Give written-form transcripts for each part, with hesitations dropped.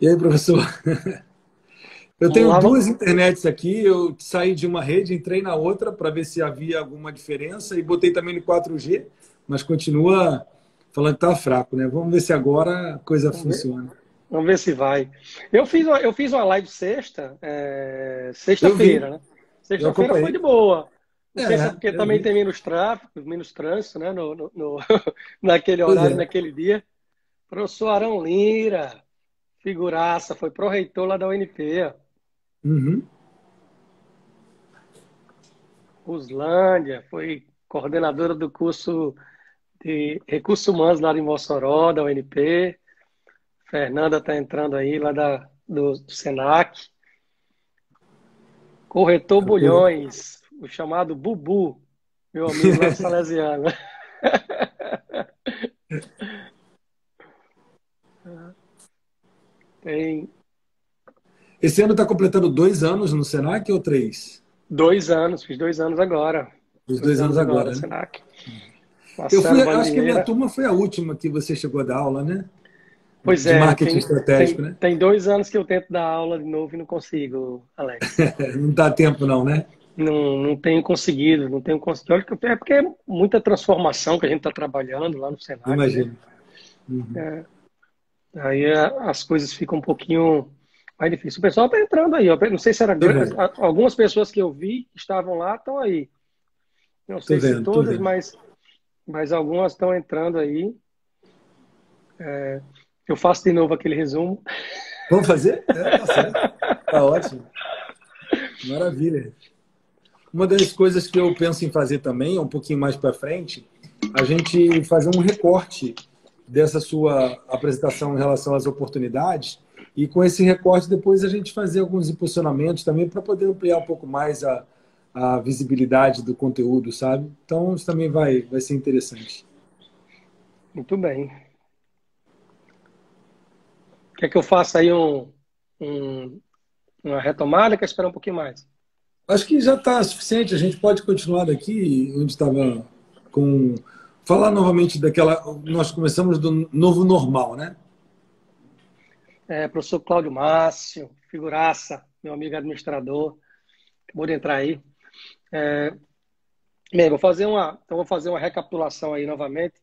E aí, professor? Eu Vamos tenho lá, duas internets aqui. Eu saí de uma rede, entrei na outra para ver se havia alguma diferença e botei também no 4G, mas continua falando que está fraco, né? Vamos ver se agora a coisa vamos ver, funciona. vamos ver se vai. Eu fiz uma live sexta, Eu sexta-feira, vi, né? eu Sexta-feira foi de acompanhei. boa. Não sei se é É, porque eu também vi. tem menos tráfego, menos trânsito, né? Naquele Pois horário, é. naquele dia. Professor Arão Lira, figuraça, foi pró-reitor lá da UNP. Uhum. Uslândia, foi coordenadora do curso de Recursos Humanos lá em Mossoró, da UNP. Fernanda está entrando aí lá do Senac. Corretor Bulhões, o chamado Bubu, meu amigo lá do Salesiano. Tem Esse ano está completando 2 anos no Senac ou 3? 2 anos, fiz 2 anos agora. Os dois 2 anos anos agora, agora, né? Senac. Eu Marcelo fui, acho que a minha Bandeira. turma foi a última que você chegou a dar aula, né? Pois De é, marketing tem, estratégico, tem, né? tem 2 anos que eu tento dar aula de novo e não consigo, Alex. Não dá tempo não, né? Não tenho conseguido, não tenho conseguido. Olha é porque é muita transformação que a gente está trabalhando lá no Senac, né? Imagino. Uhum. Aí as coisas ficam um pouquinho mais difíceis. O pessoal está entrando aí. Ó. Não sei se era Tô vendo, algumas pessoas que eu vi que estavam lá estão aí. Não tô sei se vendo, tô todas, vendo. mas algumas estão entrando aí. Eu faço de novo aquele resumo. Vamos fazer? É, tá certo. Tá ótimo. Maravilha. Uma das coisas que eu penso em fazer também, um pouquinho mais para frente, a gente fazer um recorte dessa sua apresentação em relação às oportunidades e com esse recorte depois a gente fazer alguns impulsionamentos também para poder ampliar um pouco mais a visibilidade do conteúdo, sabe? Então isso também vai ser interessante. Muito bem. Quer que eu faça aí um- uma retomada? Quer esperar um pouquinho mais? Acho que já está suficiente. A gente pode continuar daqui onde estava com falar novamente daquela. Nós começamos do novo normal, né? Professor Cláudio Márcio, figuraça, meu amigo administrador, acabou de entrar aí. Bem, vou fazer uma recapitulação aí novamente.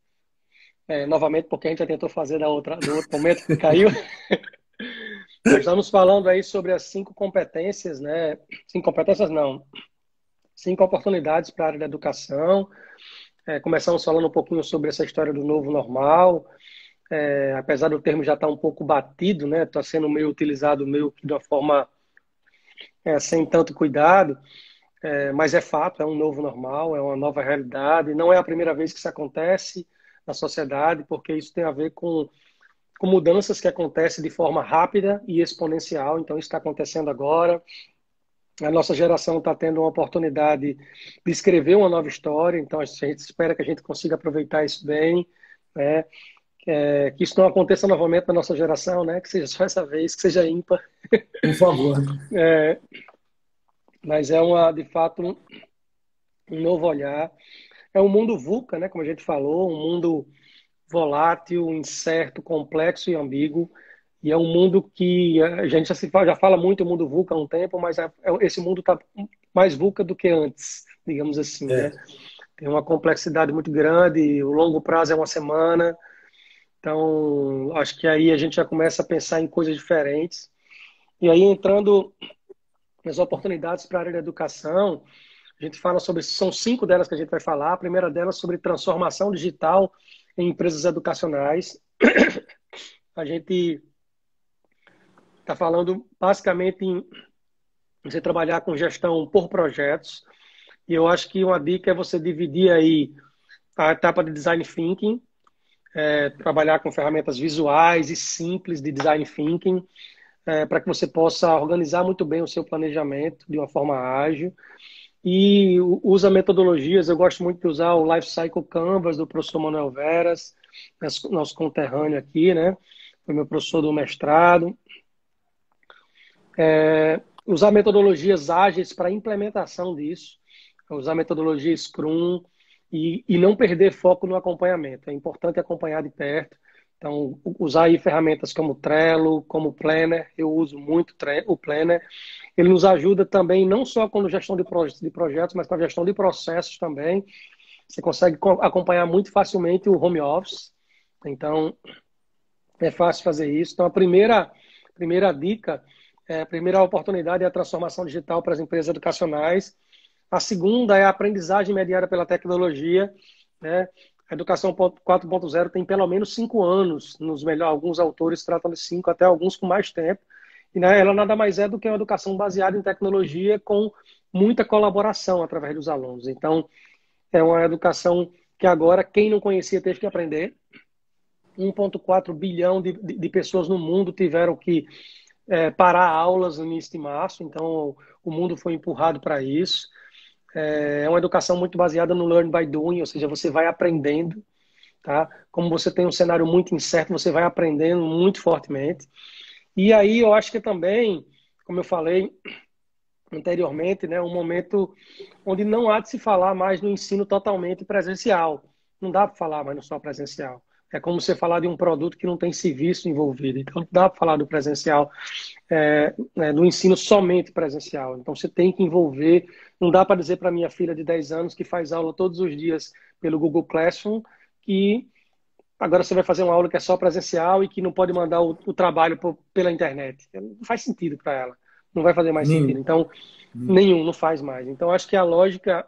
Novamente, porque a gente já tentou fazer do outro momento que caiu. Nós estamos falando aí sobre as 5 competências, né? 5 competências não, 5 oportunidades para a área da educação. Começamos falando um pouquinho sobre essa história do novo normal. Apesar do termo já estar um pouco batido, né? Está sendo meio utilizado meio que de uma forma sem tanto cuidado. Mas é fato, é um novo normal, é uma nova realidade. Não é a primeira vez que isso acontece na sociedade, porque isso tem a ver com mudanças que acontecem de forma rápida e exponencial. Então, isso está acontecendo agora. A nossa geração está tendo uma oportunidade de escrever uma nova história, então a gente espera que a gente consiga aproveitar isso bem, né? Que isso não aconteça novamente na nossa geração, né? Que seja só essa vez, que seja ímpar. Por favor. É, mas de fato, um novo olhar. É um mundo VUCA, né? Como a gente falou, um mundo volátil, incerto, complexo e ambíguo. E é um mundo que a gente já fala muito o mundo VUCA há um tempo, mas esse mundo está mais VUCA do que antes, digamos assim, né? É. Tem uma complexidade muito grande, o longo prazo é uma semana, então acho que aí a gente já começa a pensar em coisas diferentes. E aí, entrando nas oportunidades para a área da educação, a gente fala sobre, são 5 delas que a gente vai falar. A primeira delas sobre transformação digital em empresas educacionais. A gente está falando basicamente em você trabalhar com gestão por projetos. E eu acho que uma dica é você dividir aí a etapa de design thinking, trabalhar com ferramentas visuais e simples de design thinking, para que você possa organizar muito bem o seu planejamento de uma forma ágil. E usa metodologias, eu gosto muito de usar o Life Cycle Canvas do professor Manuel Veras, nosso conterrâneo aqui, né? Foi meu professor do mestrado. Usar metodologias ágeis para a implementação disso, usar metodologia Scrum e não perder foco no acompanhamento. É importante acompanhar de perto. Então, usar aí ferramentas como Trello, como Planner, eu uso muito o Planner. Ele nos ajuda também não só com gestão de projetos, mas com a gestão de processos também. Você consegue acompanhar muito facilmente o home office. Então, é fácil fazer isso. Então, a primeira dica, a primeira oportunidade é a transformação digital para as empresas educacionais. A segunda é a aprendizagem mediada pela tecnologia, né? A educação 4.0 tem pelo menos 5 anos, alguns autores tratam de 5, até alguns com mais tempo. E, né, ela nada mais é do que uma educação baseada em tecnologia com muita colaboração através dos alunos. Então, é uma educação que agora, quem não conhecia, teve que aprender. 1,4 bilhão de pessoas no mundo tiveram que parar aulas no início de março, então o mundo foi empurrado para isso. É uma educação muito baseada no learn by doing, ou seja, você vai aprendendo, tá? Como você tem um cenário muito incerto, você vai aprendendo muito fortemente. E aí eu acho que também, como eu falei anteriormente, né, um momento onde não há de se falar mais no ensino totalmente presencial. Não dá para falar mais no só presencial. É como você falar de um produto que não tem serviço envolvido. Então, não dá para falar do presencial, do ensino somente presencial. Então, você tem que envolver. Não dá para dizer para minha filha de 10 anos que faz aula todos os dias pelo Google Classroom que agora você vai fazer uma aula que é só presencial e que não pode mandar o trabalho pela internet. Não faz sentido para ela. Não vai fazer mais sentido. Então, nenhum, não faz mais. Então, acho que a lógica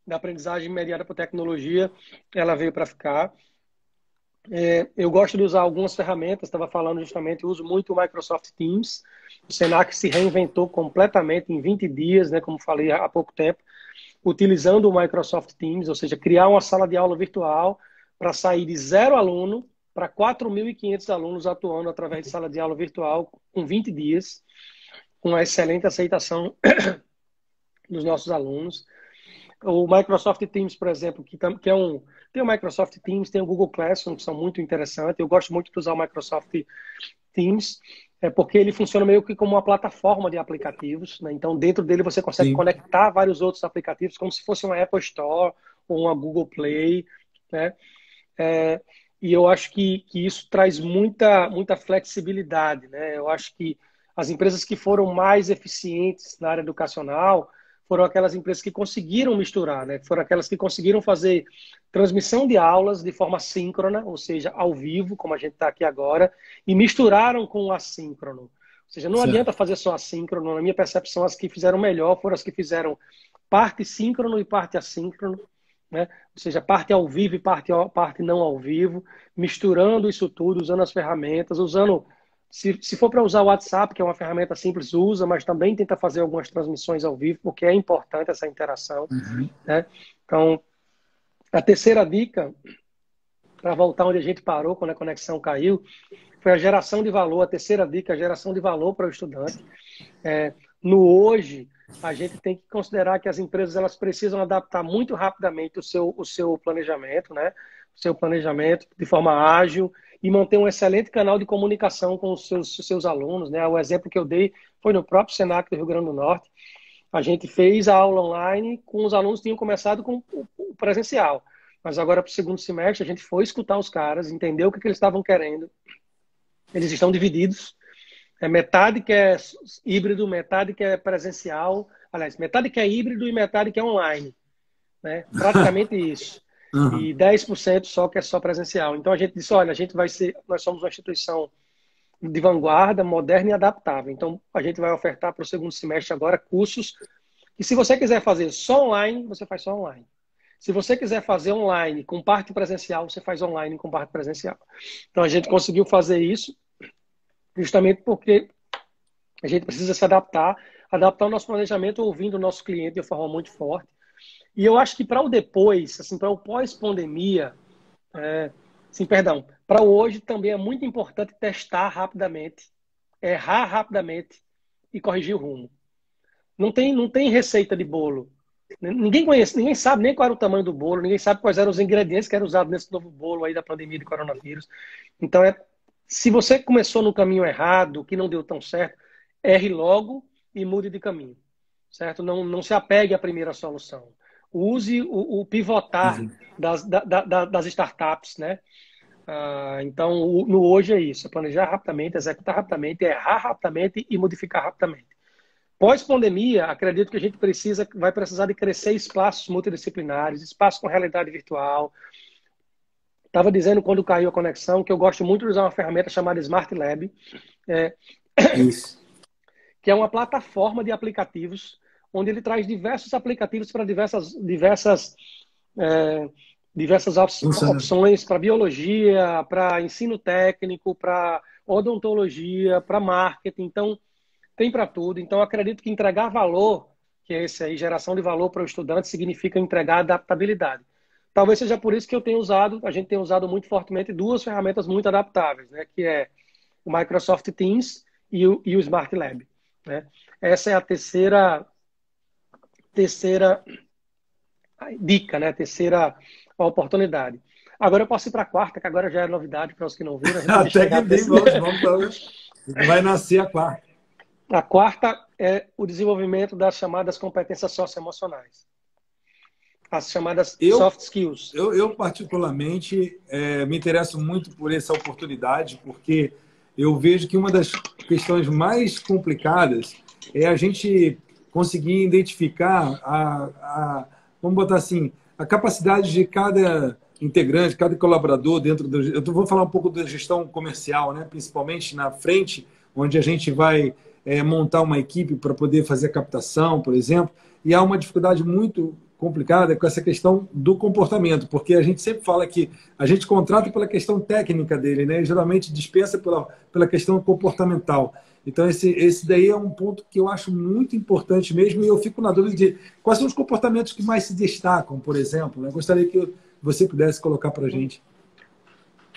da aprendizagem mediada por tecnologia, ela veio para ficar. Eu gosto de usar algumas ferramentas, estava falando justamente, eu uso muito o Microsoft Teams. O Senac se reinventou completamente em 20 dias, né, como falei há pouco tempo, utilizando o Microsoft Teams, ou seja, criar uma sala de aula virtual para sair de 0 aluno para 4.500 alunos atuando através de sala de aula virtual com 20 dias, com uma excelente aceitação dos nossos alunos. O Microsoft Teams, por exemplo, tem o Microsoft Teams, tem o Google Classroom, que são muito interessantes. Eu gosto muito de usar o Microsoft Teams, porque ele funciona meio que como uma plataforma de aplicativos, né? Então, dentro dele você consegue conectar vários outros aplicativos, como se fosse uma Apple Store ou uma Google Play, né? E eu acho que isso traz muita flexibilidade, né? Eu acho que as empresas que foram mais eficientes na área educacional foram aquelas empresas que conseguiram misturar, né? Foram aquelas que conseguiram fazer transmissão de aulas de forma síncrona, ou seja, ao vivo, como a gente está aqui agora, e misturaram com o assíncrono. Ou seja, não adianta fazer só assíncrono. Na minha percepção, as que fizeram melhor foram as que fizeram parte síncrono e parte assíncrono, né? Ou seja, parte ao vivo e parte não ao vivo, misturando isso tudo, usando as ferramentas, usando... Se for para usar o WhatsApp, que é uma ferramenta simples, usa, mas também tenta fazer algumas transmissões ao vivo, porque é importante essa interação. Né? Então, a terceira dica, para voltar onde a gente parou quando a conexão caiu, foi a geração de valor. A terceira dica, a geração de valor para o estudante. No hoje, a gente tem que considerar que as empresas elas precisam adaptar muito rapidamente o seu planejamento, né? O seu planejamento de forma ágil, e manter um excelente canal de comunicação com os seus alunos, né? O exemplo que eu dei foi no próprio Senac do Rio Grande do Norte. A gente fez a aula online com os alunos que tinham começado com o presencial. Mas agora, para o segundo semestre, a gente foi escutar os caras, entender o que eles estavam querendo. Eles estão divididos. Metade que é híbrido, metade que é presencial. Aliás, metade que é híbrido e metade que é online. Né? Praticamente isso. E 10% só que é só presencial. Então a gente disse, olha, nós somos uma instituição de vanguarda, moderna e adaptável. Então a gente vai ofertar para o segundo semestre agora cursos que, se você quiser fazer só online, você faz só online. Se você quiser fazer online com parte presencial, você faz online com parte presencial. Então a gente conseguiu fazer isso justamente porque a gente precisa se adaptar o nosso planejamento ouvindo o nosso cliente de forma muito forte. E eu acho que para o depois, assim, para o pós-pandemia, para o hoje também é muito importante testar rapidamente, errar rapidamente e corrigir o rumo. Não tem receita de bolo. Ninguém conhece, ninguém sabe nem qual era o tamanho do bolo, ninguém sabe quais eram os ingredientes que eram usados nesse novo bolo aí da pandemia de coronavírus. Então, se você começou no caminho errado, que não deu tão certo, erre logo e mude de caminho, certo? Não se apegue à primeira solução. Use o pivotar das startups, né? Então, no hoje é isso, é planejar rapidamente, executar rapidamente, errar rapidamente e modificar rapidamente. Pós-pandemia, acredito que a gente vai precisar de crescer espaços multidisciplinares, espaços com realidade virtual. Estava dizendo quando caiu a conexão que eu gosto muito de usar uma ferramenta chamada Smart Lab, é, Isso. que é uma plataforma de aplicativos, onde ele traz diversos aplicativos para é, diversas Funciona. opções para biologia, para ensino técnico, para odontologia, para marketing. Então, tem para tudo. Então, acredito que entregar valor, que é esse aí, geração de valor para o estudante, significa entregar adaptabilidade. Talvez seja por isso que a gente tem usado muito fortemente duas ferramentas muito adaptáveis, né? Que é o Microsoft Teams e o Smart Lab, né? Essa é a terceira dica, né? Terceira oportunidade. Agora eu posso ir para a quarta, que agora já é novidade para os que não viram. A gente vai Até que chegar bem, vai nascer a quarta. A quarta é o desenvolvimento das chamadas competências socioemocionais, as chamadas soft skills. Eu particularmente, me interesso muito por essa oportunidade, porque eu vejo que uma das questões mais complicadas é a gente conseguir identificar vamos botar assim, a capacidade de cada integrante, cada colaborador dentro do... Eu vou falar um pouco da gestão comercial, né? Principalmente na frente, onde a gente vai montar uma equipe para poder fazer a captação, por exemplo, e há uma dificuldade muito complicada com essa questão do comportamento, porque a gente sempre fala que a gente contrata pela questão técnica dele, né? E geralmente dispensa pela questão comportamental. Então, esse daí é um ponto que eu acho muito importante mesmo, e eu fico na dúvida de quais são os comportamentos que mais se destacam, por exemplo. Eu gostaria que você pudesse colocar para a gente.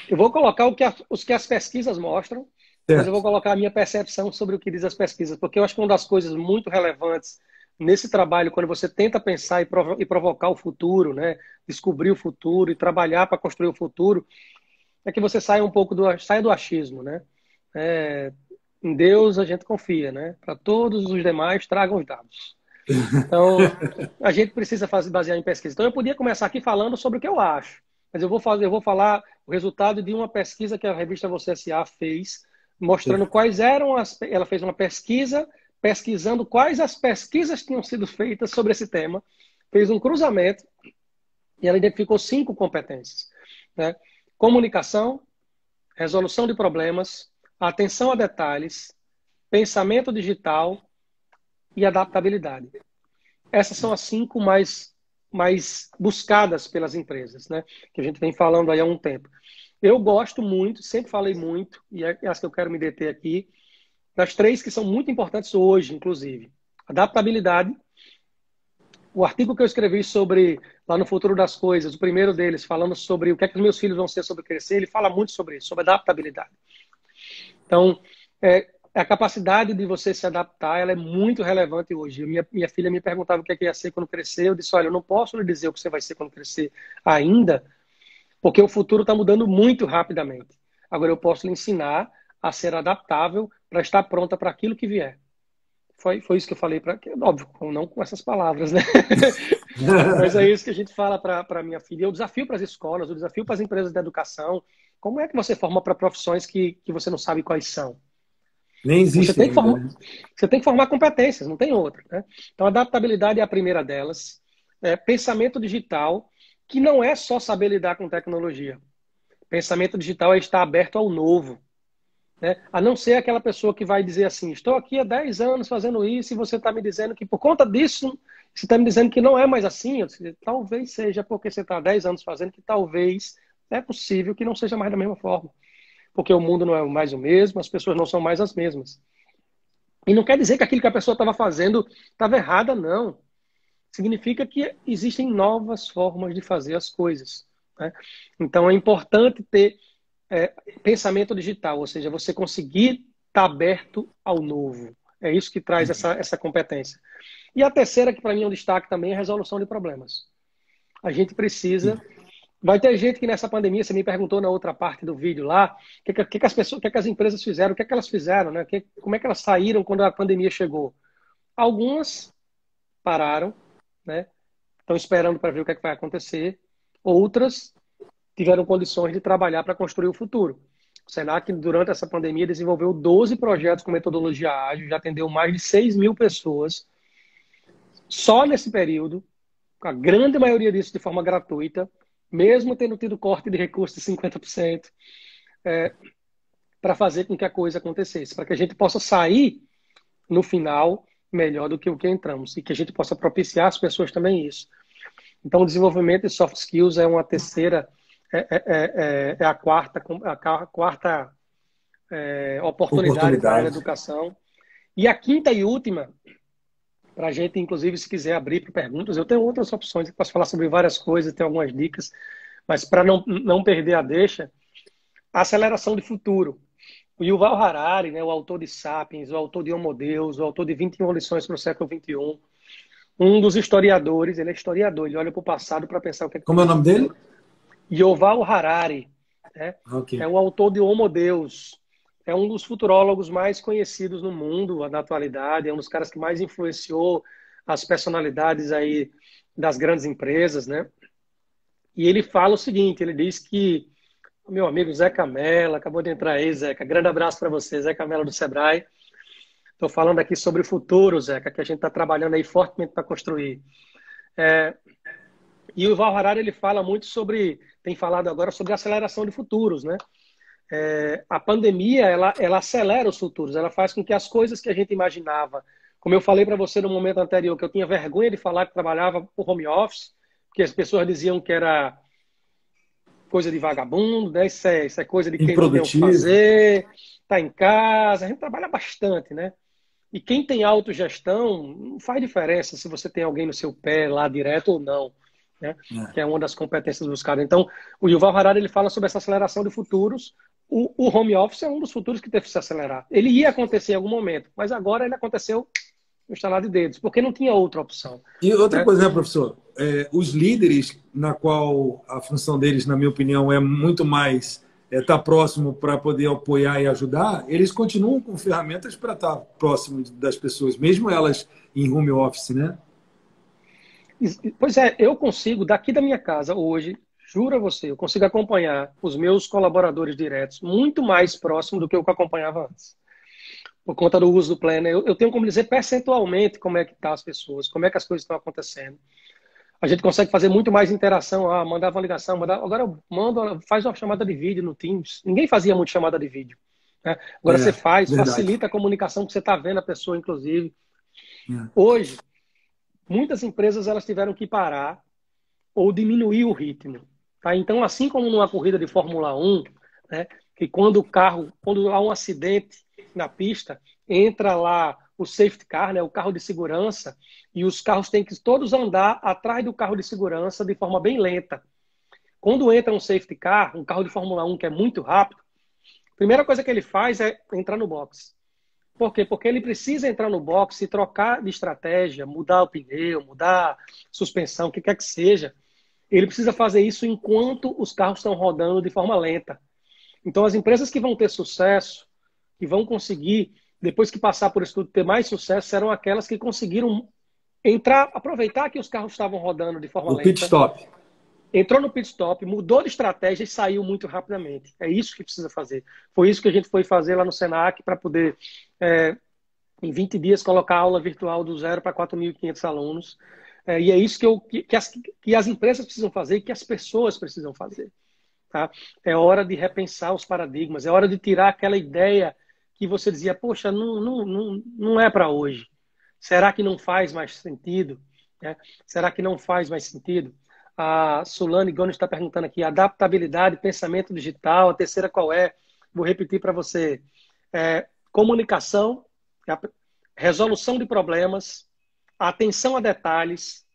Eu vou colocar os que as pesquisas mostram, mas eu vou colocar a minha percepção sobre o que diz as pesquisas, porque eu acho que uma das coisas muito relevantes nesse trabalho, quando você tenta pensar e provocar o futuro, né? Descobrir o futuro e trabalhar para construir o futuro, é que você saia um pouco saia do achismo, né? Em Deus a gente confia, né? Para todos os demais, tragam os dados. Então, a gente precisa basear em pesquisa. Então, eu podia começar aqui falando sobre o que eu acho, mas eu vou falar o resultado de uma pesquisa que a revista Você S.A. fez, mostrando quais eram Ela fez uma pesquisa, pesquisando quais as pesquisas tinham sido feitas sobre esse tema, fez um cruzamento e ela identificou 5 competências, né? Comunicação, resolução de problemas, atenção a detalhes, pensamento digital e adaptabilidade. Essas são as 5 mais buscadas pelas empresas, né? Que a gente vem falando aí há um tempo. Eu gosto muito, sempre falei muito, e é as que eu quero me deter aqui, das 3 que são muito importantes hoje, inclusive. Adaptabilidade. O artigo que eu escrevi sobre, lá no Futuro das Coisas, o primeiro deles, falando sobre o que é que os meus filhos vão ser sobre crescer, ele fala muito sobre isso, sobre adaptabilidade. Então, a capacidade de você se adaptar, ela é muito relevante hoje. Minha filha me perguntava o que é que ia ser quando crescer. Eu disse, olha, eu não posso lhe dizer o que você vai ser quando crescer ainda, porque o futuro está mudando muito rapidamente. Agora, eu posso lhe ensinar a ser adaptável para estar pronta para aquilo que vier. Foi isso que eu falei, óbvio, não com essas palavras, né? Mas é isso que a gente fala para minha filha. O desafio para as escolas, o desafio para as empresas de educação. Como é que você forma para profissões que você não sabe quais são? Nem existe ainda, né? Você tem que formar competências, não tem outra, né? Então, adaptabilidade é a primeira delas. Pensamento digital, que não é só saber lidar com tecnologia. Pensamento digital é estar aberto ao novo, né? A não ser aquela pessoa que vai dizer assim, estou aqui há 10 anos fazendo isso e você está me dizendo que por conta disso, você está me dizendo que não é mais assim. Eu disse, talvez seja porque você está há 10 anos fazendo, que talvez é possível que não seja mais da mesma forma. Porque o mundo não é mais o mesmo, as pessoas não são mais as mesmas. E não quer dizer que aquilo que a pessoa estava fazendo estava errada, não. Significa que existem novas formas de fazer as coisas, né? Então é importante ter pensamento digital, ou seja, você conseguir estar aberto ao novo. É isso que traz essa competência. E a terceira, que para mim é um destaque também, é a resolução de problemas. A gente precisa... Vai ter gente que nessa pandemia, você me perguntou na outra parte do vídeo lá, o que as pessoas, o que as empresas fizeram, o que elas fizeram, né? Como é que elas saíram quando a pandemia chegou? Algumas pararam, né? Estão esperando para ver o que vai acontecer. Outras tiveram condições de trabalhar para construir o futuro. O Senac, durante essa pandemia, desenvolveu 12 projetos com metodologia ágil, já atendeu mais de 6 mil pessoas, só nesse período, a grande maioria disso de forma gratuita, mesmo tendo tido corte de recursos de 50%, para fazer com que a coisa acontecesse, para que a gente possa sair, no final, melhor do que o que entramos, e que a gente possa propiciar às pessoas também isso. Então, o desenvolvimento de soft skills é uma terceira, a quarta oportunidade para a educação. E a quinta e última, para a gente, inclusive, se quiser abrir para perguntas, eu tenho outras opções, eu posso falar sobre várias coisas, tenho algumas dicas, mas para não perder a deixa, a aceleração de futuro. O Yuval Harari, né, o autor de Sapiens, o autor de Homo Deus, o autor de 21 lições para o século XXI, um dos historiadores, ele é historiador, ele olha para o passado para pensar o que é... Como é o nome dele? Yuval Harari, né? Okay. É o autor de Homo Deus, é um dos futurólogos mais conhecidos no mundo na atualidade, é um dos caras que mais influenciou as personalidades aí das grandes empresas, né? E ele fala o seguinte, ele diz que meu amigo Zeca Mello, acabou de entrar aí, Zeca, grande abraço para você, Zeca Mello do Sebrae. Estou falando aqui sobre o futuro, Zeca, que a gente está trabalhando aí fortemente para construir. E o Yuval Harari, ele fala muito sobre, tem falado agora sobre a aceleração de futuros, né? A pandemia, ela acelera os futuros, ela faz com que as coisas que a gente imaginava, como eu falei para você no momento anterior, que eu tinha vergonha de falar que trabalhava por home office, porque as pessoas diziam que era coisa de vagabundo, né? Isso é coisa de quem não tem o que fazer, tá em casa, a gente trabalha bastante, né? E quem tem autogestão, não faz diferença se você tem alguém no seu pé lá direto ou não, né? Que é uma das competências dos caras. Então, o Yuval Harari, ele fala sobre essa aceleração de futuros. O home office é um dos futuros que teve que se acelerar. Ele ia acontecer em algum momento, mas agora ele aconteceu no estalar de dedos, porque não tinha outra opção. E outra coisa, né, professor? Os líderes, na qual a função deles, na minha opinião, é muito mais estar próximo para poder apoiar e ajudar, eles continuam com ferramentas para estar próximo das pessoas, mesmo elas em home office, né? Pois é, eu consigo, daqui da minha casa hoje, juro a você, eu consigo acompanhar os meus colaboradores diretos muito mais próximo do que eu acompanhava antes. Por conta do uso do Planner, eu tenho como dizer percentualmente como é que tá as pessoas, como é que as coisas estão acontecendo. A gente consegue fazer muito mais interação, mandar uma ligação, agora faz uma chamada de vídeo no Teams. Ninguém fazia muito chamada de vídeo, né? Agora você faz, verdade. Facilita a comunicação que você está vendo a pessoa, inclusive. Hoje, muitas empresas elas tiveram que parar ou diminuir o ritmo. Tá? Então, assim como numa corrida de Fórmula 1, né, que quando há um acidente na pista, entra lá o safety car, né, o carro de segurança, e os carros têm que todos andar atrás do carro de segurança de forma bem lenta. Quando entra um safety car, um carro de Fórmula 1 que é muito rápido, a primeira coisa que ele faz é entrar no box. Por quê? Porque ele precisa entrar no box e trocar de estratégia, mudar o pneu, mudar a suspensão, o que quer que seja. Ele precisa fazer isso enquanto os carros estão rodando de forma lenta. Então, as empresas que vão ter sucesso, que vão conseguir, depois que passar por isso tudo, ter mais sucesso, serão aquelas que conseguiram aproveitar que os carros estavam rodando de forma lenta. Pit stop. Entrou no pit stop, mudou de estratégia e saiu muito rapidamente. É isso que precisa fazer. Foi isso que a gente foi fazer lá no Senac para poder, em 20 dias, colocar a aula virtual do 0 para 4.500 alunos. E é isso que as empresas precisam fazer e que as pessoas precisam fazer. Tá? É hora de repensar os paradigmas, é hora de tirar aquela ideia que você dizia, poxa, não é para hoje. Será que não faz mais sentido? Será que não faz mais sentido? A Sulane Gomes está perguntando aqui, adaptabilidade, pensamento digital, a terceira qual é? Vou repetir para você. Comunicação, resolução de problemas, atenção a detalhes,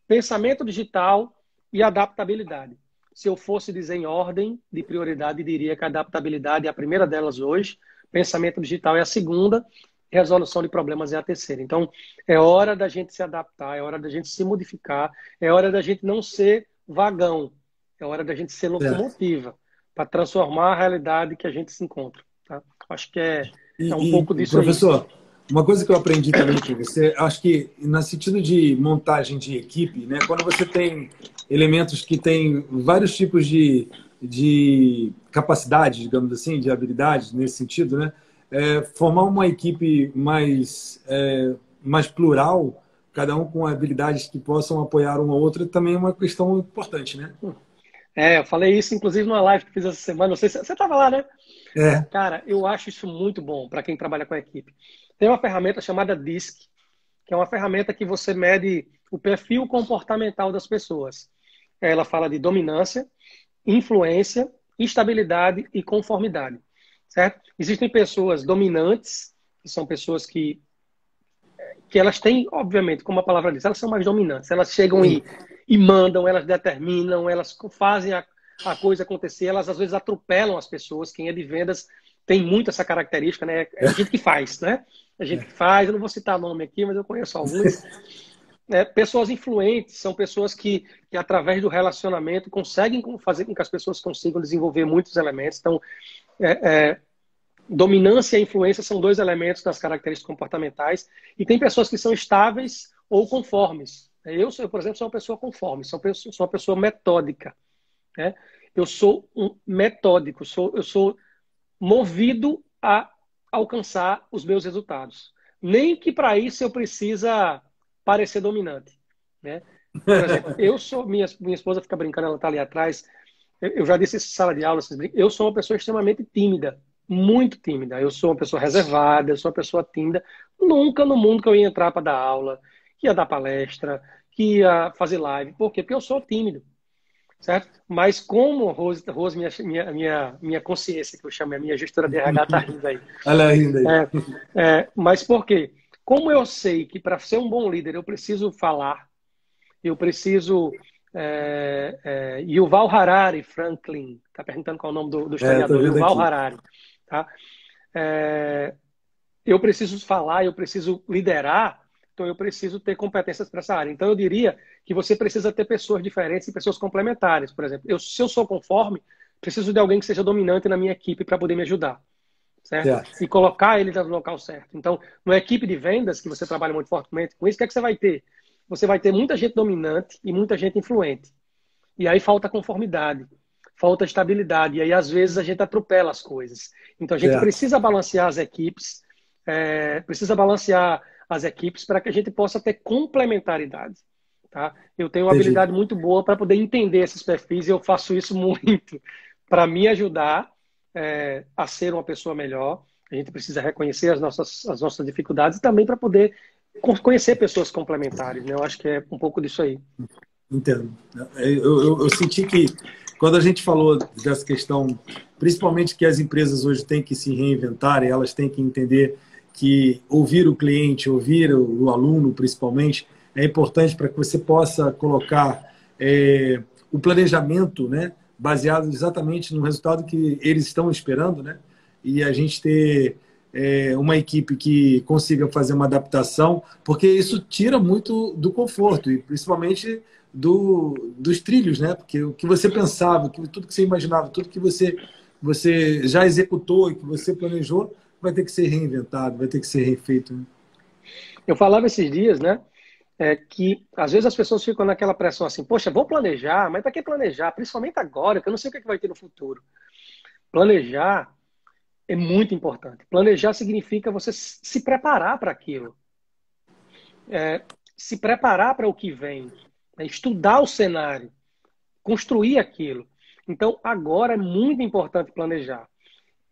pensamento digital e adaptabilidade. Se eu fosse dizer em ordem de prioridade, diria que a adaptabilidade é a primeira delas hoje, pensamento digital é a segunda, resolução de problemas é a terceira. Então, é hora da gente se adaptar, é hora da gente se modificar, é hora da gente não ser vagão, é hora da gente ser locomotiva, para transformar a realidade que a gente se encontra. Tá? Acho que é um pouco disso. Professor, uma coisa que eu aprendi também com você, acho que no sentido de montagem de equipe, né, quando você tem elementos que têm vários tipos de capacidade, digamos assim, de habilidades nesse sentido, né? Formar uma equipe mais plural, cada um com habilidades que possam apoiar uma outra, também é uma questão importante, né? Eu falei isso, inclusive, numa live que fiz essa semana. Não sei se você estava lá, né? É, Cara, eu acho isso muito bom para quem trabalha com a equipe. Tem uma ferramenta chamada DISC, que é uma ferramenta que você mede o perfil comportamental das pessoas. Ela fala de dominância, influência, estabilidade e conformidade, certo? Existem pessoas dominantes, que são pessoas que elas têm, obviamente, como a palavra diz, elas são mais dominantes. Elas chegam sim. e mandam, elas determinam, elas fazem a coisa acontecer, elas às vezes atropelam as pessoas. Quem é de vendas tem muito essa característica, né? É a gente que faz, né? A gente que faz, eu não vou citar nome aqui, mas eu conheço alguns. Pessoas influentes são pessoas que, através do relacionamento, conseguem fazer com que as pessoas consigam desenvolver muitos elementos. Então, dominância e influência são dois elementos das características comportamentais. E tem pessoas que são estáveis ou conformes. Por exemplo, sou uma pessoa conforme, sou uma pessoa metódica. Né? Eu sou um metódico, eu sou movido a alcançar os meus resultados. Nem que para isso eu precisa parecer dominante. Né? Por exemplo, minha esposa fica brincando, ela está ali atrás. Eu já disse isso em sala de aula, eu sou uma pessoa extremamente tímida, muito tímida. Eu sou uma pessoa reservada, eu sou uma pessoa tímida. Nunca no mundo que eu ia entrar para dar aula, que ia dar palestra, que ia fazer live. Por quê? Porque eu sou tímido, certo? Mas como Rose, minha consciência, que eu chamo, a minha gestora de RH, tá rindo aí. Olha ainda aí. Mas por quê? Como eu sei que para ser um bom líder eu preciso falar, eu preciso... Yuval Harari Franklin, está perguntando qual é o nome do historiador, Tô vendo Yuval aqui. Harari. Tá? Eu preciso falar, eu preciso liderar, então eu preciso ter competências para essa área. Então eu diria que você precisa ter pessoas diferentes e pessoas complementares. Por exemplo, se eu sou conforme, preciso de alguém que seja dominante na minha equipe para poder me ajudar, certo? Certo. E colocar ele no local certo. Então, numa equipe de vendas, que você trabalha muito fortemente com isso, o que é que você vai ter? Você vai ter muita gente dominante e muita gente influente. E aí falta conformidade, falta estabilidade. E aí, às vezes, a gente atropela as coisas. Então, a gente Certo. precisa balancear as equipes para que a gente possa ter complementaridade. Tá? Eu tenho uma Entendi. habilidade muito boa para poder entender esses perfis e eu faço isso muito para me ajudar a ser uma pessoa melhor. A gente precisa reconhecer as nossas dificuldades e também para poder conhecer pessoas complementares. Né? Eu acho que é um pouco disso aí. Entendo. Eu senti que quando a gente falou dessa questão, principalmente que as empresas hoje têm que se reinventar e elas têm que entender que ouvir o cliente, ouvir o aluno, principalmente, é importante para que você possa colocar o planejamento, né, baseado exatamente no resultado que eles estão esperando, né, e a gente ter uma equipe que consiga fazer uma adaptação, porque isso tira muito do conforto, e principalmente dos trilhos, né? Porque o que você pensava, tudo que você imaginava, tudo que você já executou e que você planejou, vai ter que ser reinventado, vai ter que ser refeito. Né? Eu falava esses dias, né? Que às vezes as pessoas ficam naquela pressão assim, poxa, vou planejar, mas para que planejar? Principalmente agora, que eu não sei o que vai ter no futuro. Planejar é muito importante. Planejar significa você se preparar para aquilo. Se preparar para o que vem. Estudar o cenário. Construir aquilo. Então, agora é muito importante planejar.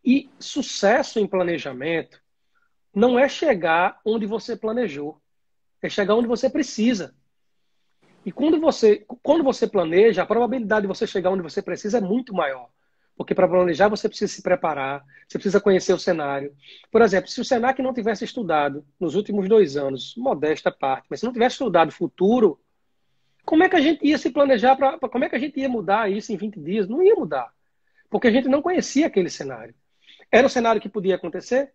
E sucesso em planejamento não é chegar onde você planejou. É chegar onde você precisa. E quando você planeja, a probabilidade de você chegar onde você precisa é muito maior. Porque para planejar você precisa se preparar, você precisa conhecer o cenário. Por exemplo, se o Senac não tivesse estudado nos últimos 2 anos, modesta parte, mas se não tivesse estudado o futuro, como é que a gente ia se planejar como é que a gente ia mudar isso em 20 dias? Não ia mudar. Porque a gente não conhecia aquele cenário. Era o cenário que podia acontecer?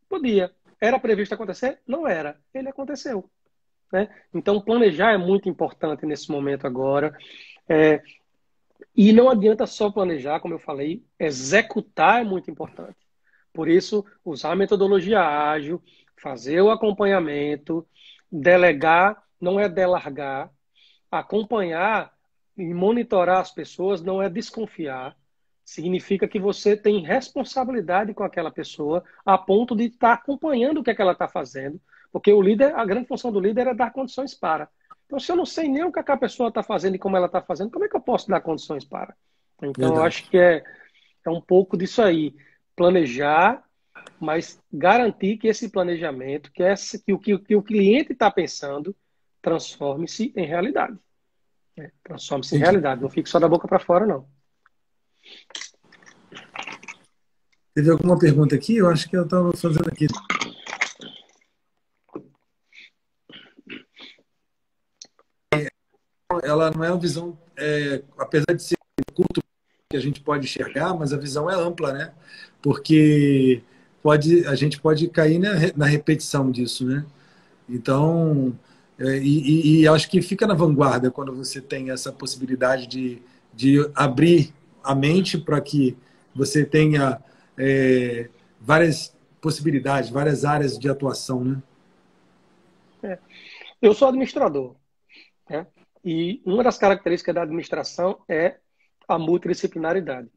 Podia. Era previsto acontecer? Não era. Ele aconteceu. Né? Então, planejar é muito importante nesse momento agora. E não adianta só planejar, como eu falei, executar é muito importante. Por isso, usar a metodologia ágil, fazer o acompanhamento, delegar não é delargar, acompanhar E monitorar as pessoas não é desconfiar. Significa que você tem responsabilidade com aquela pessoa a ponto de estar acompanhando o que é que ela está fazendo. Porque o líder, a grande função do líder é dar condições para. Então, se eu não sei nem o que a pessoa está fazendo e como ela está fazendo, como é que eu posso dar condições para? Então, eu Verdade. acho que é um pouco disso aí. Planejar, mas garantir que esse planejamento, que o cliente está pensando, transforme-se em realidade. Né? Transforme-se em Entendi. realidade. Não fique só da boca para fora, não. Teve alguma pergunta aqui? Eu acho que eu estava fazendo aqui. Ela não é uma visão, apesar de ser curto que a gente pode enxergar, mas a visão é ampla, né? Porque a gente pode cair na repetição disso, né? Então, e acho que fica na vanguarda quando você tem essa possibilidade de abrir a mente para que você tenha várias possibilidades, várias áreas de atuação, né? Eu sou administrador, né? E uma das características da administração é a multidisciplinaridade.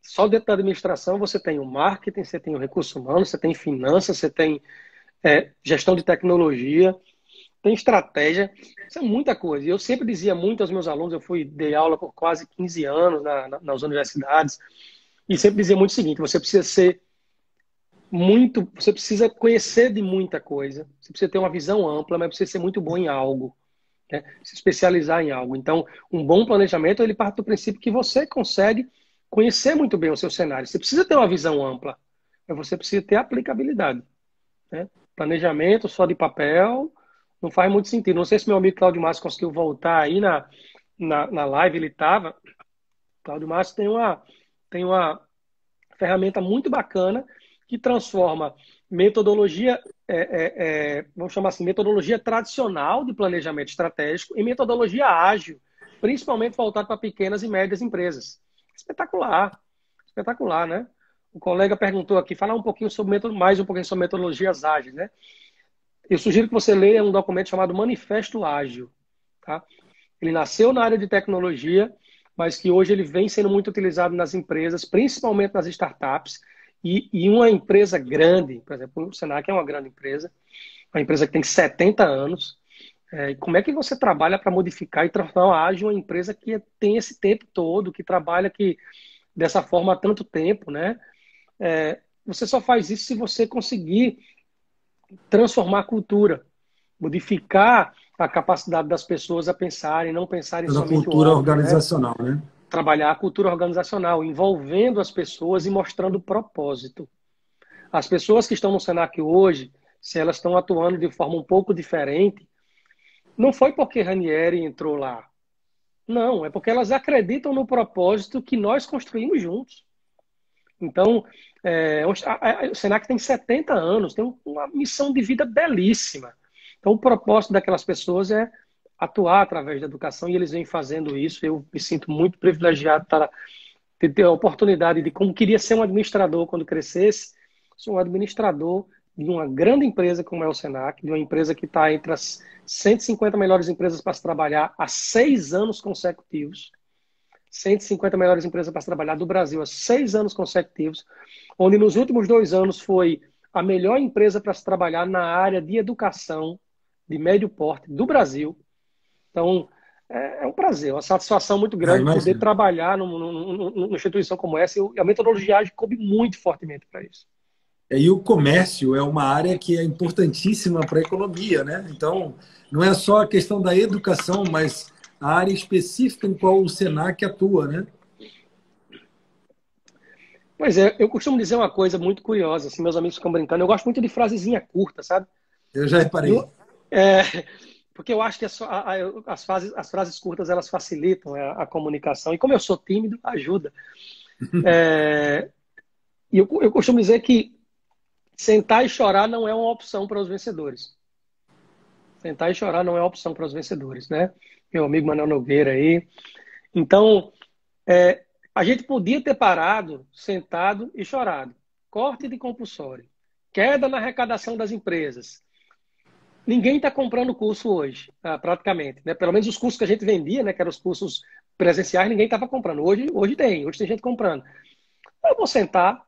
Só dentro da administração você tem o marketing, você tem o recurso humano, você tem finanças, você tem gestão de tecnologia, tem estratégia, isso é muita coisa. E eu sempre dizia muito aos meus alunos, dei aula por quase 15 anos nas universidades, e sempre dizia muito o seguinte: você precisa conhecer de muita coisa, você precisa ter uma visão ampla, mas precisa ser muito bom em algo, né? Se especializar em algo. Então, um bom planejamento, ele parte do princípio que você consegue conhecer muito bem o seu cenário. Você precisa ter uma visão ampla, mas você precisa ter aplicabilidade, né? Planejamento só de papel não faz muito sentido. Não sei se meu amigo Claudio Márcio conseguiu voltar aí na live, ele estava. Claudio Márcio tem uma ferramenta muito bacana que transforma metodologia, vamos chamar assim, metodologia tradicional de planejamento estratégico em metodologia ágil, principalmente voltado para pequenas e médias empresas. Espetacular, espetacular, né? O colega perguntou aqui, falar um pouquinho sobre mais um pouquinho sobre metodologias ágeis, né? Eu sugiro que você leia um documento chamado Manifesto Ágil, tá? Ele nasceu na área de tecnologia, mas que hoje ele vem sendo muito utilizado nas empresas, principalmente nas startups, e uma empresa grande, por exemplo, o Senac é uma grande empresa, uma empresa que tem 70 anos. Como é que você trabalha para modificar e transformar a Ágil uma empresa que tem esse tempo todo, que trabalha dessa forma há tanto tempo, né? Você só faz isso se você conseguir transformar a cultura, modificar a capacidade das pessoas a pensarem, não pensarem Pela somente o cultura óbvio, né? organizacional, né? Trabalhar a cultura organizacional, envolvendo as pessoas e mostrando propósito. As pessoas que estão no Senac hoje, se elas estão atuando de forma um pouco diferente, não foi porque Ranieri entrou lá. Não, é porque elas acreditam no propósito que nós construímos juntos. Então, o Senac tem 70 anos, tem uma missão de vida belíssima. Então, o propósito daquelas pessoas é atuar através da educação e eles vêm fazendo isso. Eu me sinto muito privilegiado de ter a oportunidade de, como queria ser um administrador quando crescesse, ser um administrador de uma grande empresa como é o Senac, de uma empresa que está entre as 150 melhores empresas para se trabalhar há 6 anos consecutivos. 150 melhores empresas para se trabalhar do Brasil há 6 anos consecutivos, onde nos últimos 2 anos foi a melhor empresa para se trabalhar na área de educação de médio porte do Brasil. Então, é um prazer, uma satisfação muito grande poder Imagina. trabalhar numa instituição como essa, e a metodologia ágil coube muito fortemente para isso. E o comércio é uma área que é importantíssima para a economia, né? Então, não é só a questão da educação, mas a área específica em qual o Senac atua, né? Pois é, eu costumo dizer uma coisa muito curiosa, assim, meus amigos ficam brincando, eu gosto muito de frasezinha curta, sabe? Eu já E reparei. é, porque eu acho que as frases curtas, elas facilitam a comunicação, e como eu sou tímido, ajuda. E eu costumo dizer que sentar e chorar não é uma opção para os vencedores. Sentar e chorar não é uma opção para os vencedores, né? Meu amigo Manuel Nogueira aí. Então, a gente podia ter parado, sentado e chorado. Corte de compulsório. Queda na arrecadação das empresas. Ninguém está comprando curso hoje, praticamente, né? Pelo menos os cursos que a gente vendia, né? Que eram os cursos presenciais ninguém estava comprando. Hoje tem gente comprando. Eu vou sentar,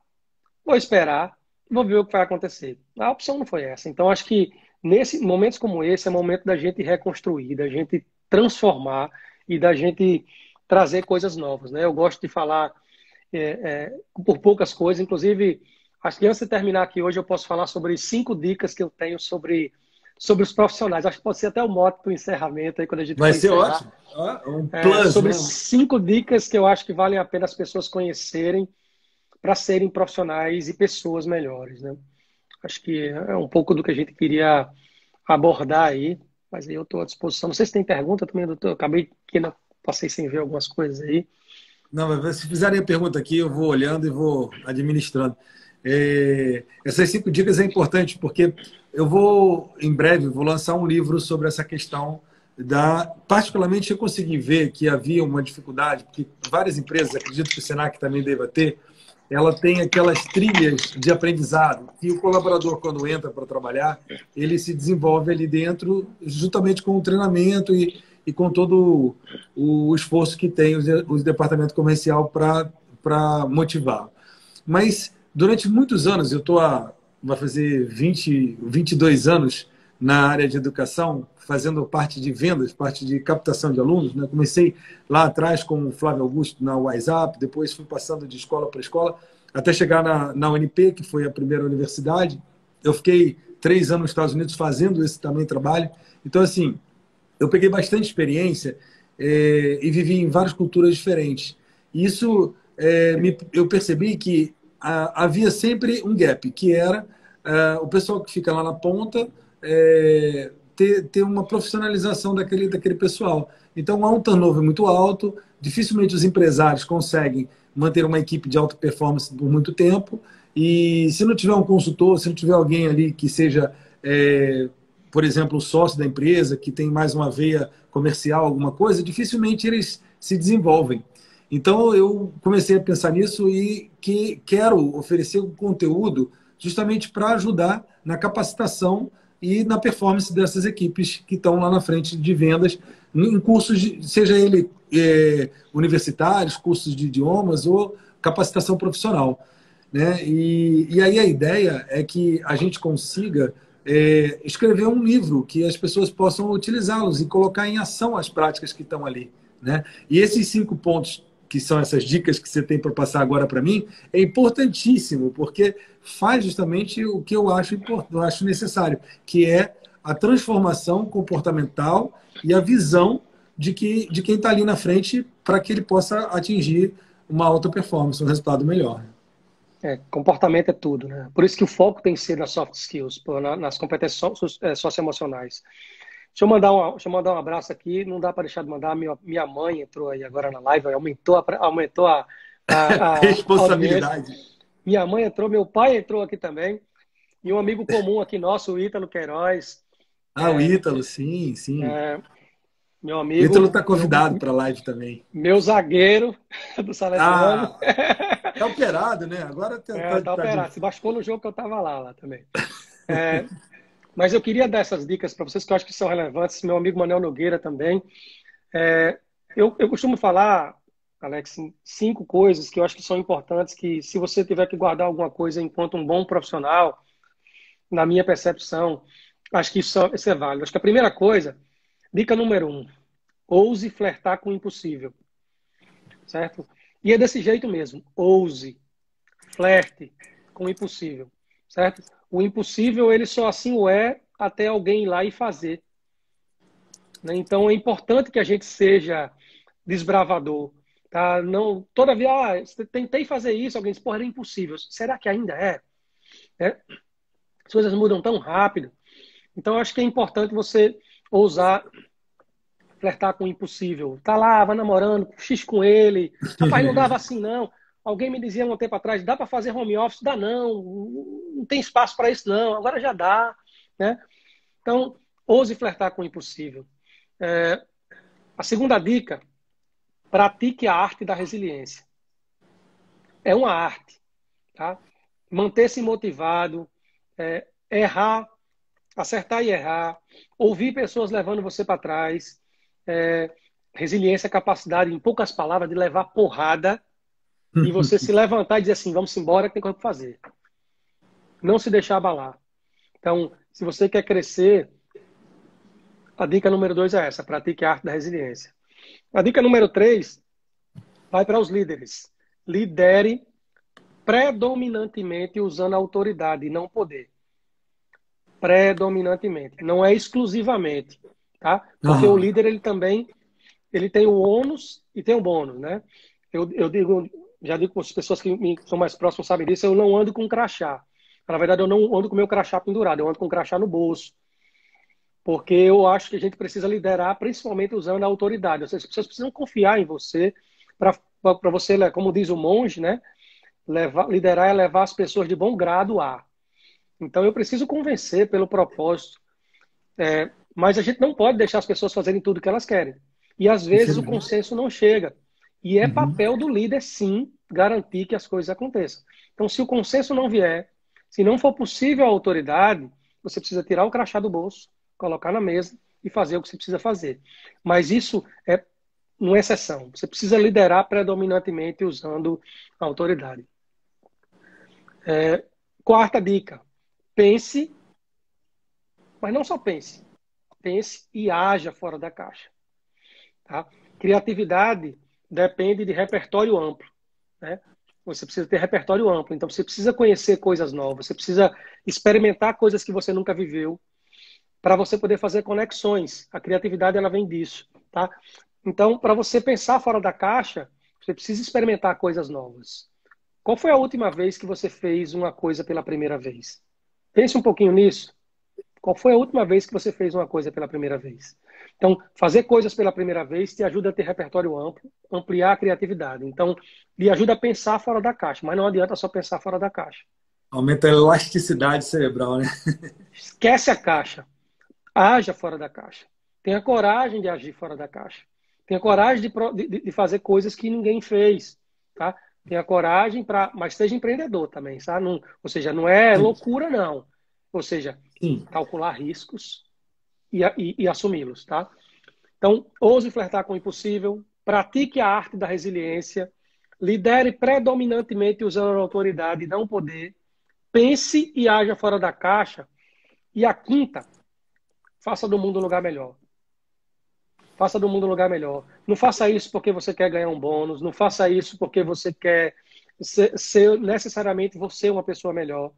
vou esperar, vou ver o que vai acontecer. A opção não foi essa. Então, acho que nesse momentos como esse é momento da gente reconstruir, da gente transformar e da gente trazer coisas novas, né? Eu gosto de falar por poucas coisas, inclusive, acho que antes de terminar aqui hoje eu posso falar sobre 5 dicas que eu tenho sobre os profissionais. Acho que pode ser até o mote do encerramento aí quando a gente Vai for ser encerrar. ótimo. Um plus, Sobre né? 5 dicas que eu acho que valem a pena as pessoas conhecerem para serem profissionais e pessoas melhores, né? Acho que é um pouco do que a gente queria abordar aí, mas aí eu estou à disposição. Não sei se tem pergunta também, doutor. Eu acabei que não passei sem ver algumas coisas aí. Não, mas se fizerem a pergunta aqui, eu vou olhando e vou administrando. Essas 5 dicas é importante, porque eu vou, em breve, vou lançar um livro sobre essa questão particularmente eu consegui ver que havia uma dificuldade, porque várias empresas, acredito que o Senac também deva ter, ela tem aquelas trilhas de aprendizado, que o colaborador, quando entra para trabalhar, ele se desenvolve ali dentro, justamente com o treinamento e com todo o esforço que tem o departamento comercial para motivar. Mas durante muitos anos, vai fazer 22 anos na área de educação, fazendo parte de vendas, parte de captação de alunos, né? Comecei lá atrás com o Flávio Augusto na WhatsApp, depois fui passando de escola para escola, até chegar na UNP, que foi a primeira universidade. Eu fiquei 3 anos nos Estados Unidos fazendo esse também trabalho. Então, assim, eu peguei bastante experiência e vivi em várias culturas diferentes. E isso, eu percebi que havia sempre um gap, que era o pessoal que fica lá na ponta ter uma profissionalização daquele pessoal. Então, há um turnover muito alto, dificilmente os empresários conseguem manter uma equipe de alta performance por muito tempo, e se não tiver um consultor, se não tiver alguém ali que seja por exemplo, o sócio da empresa, que tem mais uma veia comercial, alguma coisa, dificilmente eles se desenvolvem. Então, eu comecei a pensar nisso e que quero oferecer um conteúdo justamente para ajudar na capacitação e na performance dessas equipes que estão lá na frente de vendas, em cursos, seja ele universitários, cursos de idiomas ou capacitação profissional. Né? E aí a ideia é que a gente consiga escrever um livro que as pessoas possam utilizá-los e colocar em ação as práticas que estão ali. Né? E esses 5 pontos, que são essas dicas que você tem para passar agora para mim, é importantíssimo, porque faz justamente o que eu acho necessário, que é a transformação comportamental e a visão de quem está ali na frente para que ele possa atingir uma alta performance, um resultado melhor. Comportamento é tudo, né? Por isso que o foco tem que ser nas soft skills, nas competências socioemocionais. Deixa eu mandar um abraço aqui. Não dá para deixar de mandar. Minha mãe entrou aí agora na live, aumentou a audiência. Responsabilidade. Minha mãe entrou, meu pai entrou aqui também. E um amigo comum aqui nosso, o Ítalo Queiroz. O Ítalo, sim, sim. Meu O Ítalo amigo, está convidado para a live também. meu zagueiro do Salesiano. Tá operado, né? Agora Tá operado. Se machucou no jogo que eu estava lá também. Mas eu queria dar essas dicas para vocês que eu acho que são relevantes. Meu amigo Manuel Nogueira também. Eu costumo falar, Alex, 5 coisas que eu acho que são importantes, que se você tiver que guardar alguma coisa enquanto um bom profissional, na minha percepção, acho que isso é válido. Acho que a primeira coisa, dica número 1, ouse flertar com o impossível. Certo? E é desse jeito mesmo. Ouse, flerte com o impossível. Certo? O impossível, ele só assim o é até alguém ir lá e fazer. Né? Então, é importante que a gente seja desbravador. Tá? Não, toda vez, tentei fazer isso, alguém diz, porra, era impossível. Será que ainda é? As coisas mudam tão rápido. Então, acho que é importante você ousar flertar com o impossível. Tá lá, vai namorando, X com ele. Rapaz, não dava assim, não. Alguém me dizia um tempo atrás, dá para fazer home office? Dá não. Não tem espaço para isso, não. Agora já dá. Né? Então, ouse flertar com o impossível. A segunda dica, pratique a arte da resiliência. É uma arte. Tá? Manter-se motivado, errar, acertar e errar, ouvir pessoas levando você para trás, Resiliência é a capacidade, em poucas palavras, de levar porrada e você se levantar e dizer assim, vamos embora, que tem coisa para fazer. Não se deixar abalar. Então, se você quer crescer, a dica número 2 é essa, pratique a arte da resiliência. A dica número 3 vai para os líderes. Lidere predominantemente usando a autoridade e não poder. Predominantemente. Não é exclusivamente, tá? Porque o líder, ele tem o ônus e tem o bônus, né? Eu digo, já digo com as pessoas que são mais próximas sabem disso, eu não ando com crachá. Na verdade, eu não ando com meu crachá pendurado, eu ando com crachá no bolso. Porque eu acho que a gente precisa liderar, principalmente usando a autoridade. Ou seja, as pessoas precisam confiar em você para você, como diz o monge, né? Liderar é levar as pessoas de bom grado a. Então, eu preciso convencer pelo propósito. Mas a gente não pode deixar as pessoas fazerem tudo o que elas querem. E, às vezes, o consenso não chega. E é papel do líder, sim, garantir que as coisas aconteçam. Então, se o consenso não vier, se não for possível a autoridade, você precisa tirar o crachá do bolso, colocar na mesa e fazer o que você precisa fazer. Mas isso é uma exceção. Você precisa liderar predominantemente usando a autoridade. Quarta dica. Pense, mas não só pense. Pense e haja fora da caixa. Tá? Criatividade depende de repertório amplo. Né? Você precisa ter repertório amplo. Então, você precisa conhecer coisas novas. Você precisa experimentar coisas que você nunca viveu para você poder fazer conexões. A criatividade, ela vem disso. Tá? Então, para você pensar fora da caixa, você precisa experimentar coisas novas. Qual foi a última vez que você fez uma coisa pela primeira vez? Pense um pouquinho nisso. Qual foi a última vez que você fez uma coisa pela primeira vez? Então, fazer coisas pela primeira vez te ajuda a ter repertório amplo, ampliar a criatividade. Então, lhe ajuda a pensar fora da caixa, mas não adianta só pensar fora da caixa. Aumenta a elasticidade cerebral, né? Esquece a caixa. Haja fora da caixa. Tenha coragem de agir fora da caixa. Tenha coragem de fazer coisas que ninguém fez. Tá? Tenha coragem mas seja empreendedor também. Sabe? Não, ou seja, não é loucura, não. Ou seja, calcular riscos e assumi-los. Tá? Então, ouse flertar com o impossível. Pratique a arte da resiliência. Lidere predominantemente usando a autoridade e não poder. Pense e haja fora da caixa. E a quinta, faça do mundo um lugar melhor. Faça do mundo um lugar melhor. Não faça isso porque você quer ganhar um bônus. Não faça isso porque você quer ser necessariamente você uma pessoa melhor.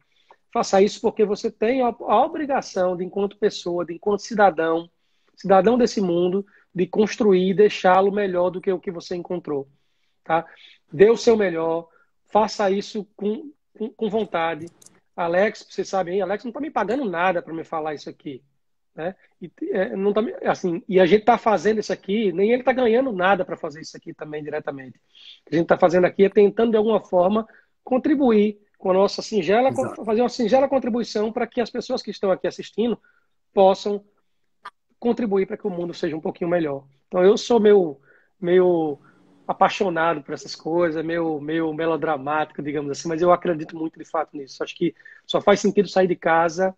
Faça isso porque você tem a obrigação, de enquanto pessoa, de enquanto cidadão desse mundo, de construir e deixá-lo melhor do que o que você encontrou. Tá? Dê o seu melhor. Faça isso com vontade. Alex, vocês sabem, Alex não está me pagando nada para me falar isso aqui. Né? Não tá, assim, e a gente está fazendo isso aqui, nem ele está ganhando nada para fazer isso aqui também diretamente. O que a gente está fazendo aqui é tentando, de alguma forma, contribuir com a nossa singela, fazer uma singela contribuição para que as pessoas que estão aqui assistindo possam contribuir para que o mundo seja um pouquinho melhor. Então, eu sou meio apaixonado por essas coisas, meio melodramático, digamos assim, mas eu acredito muito de fato nisso. Acho que só faz sentido sair de casa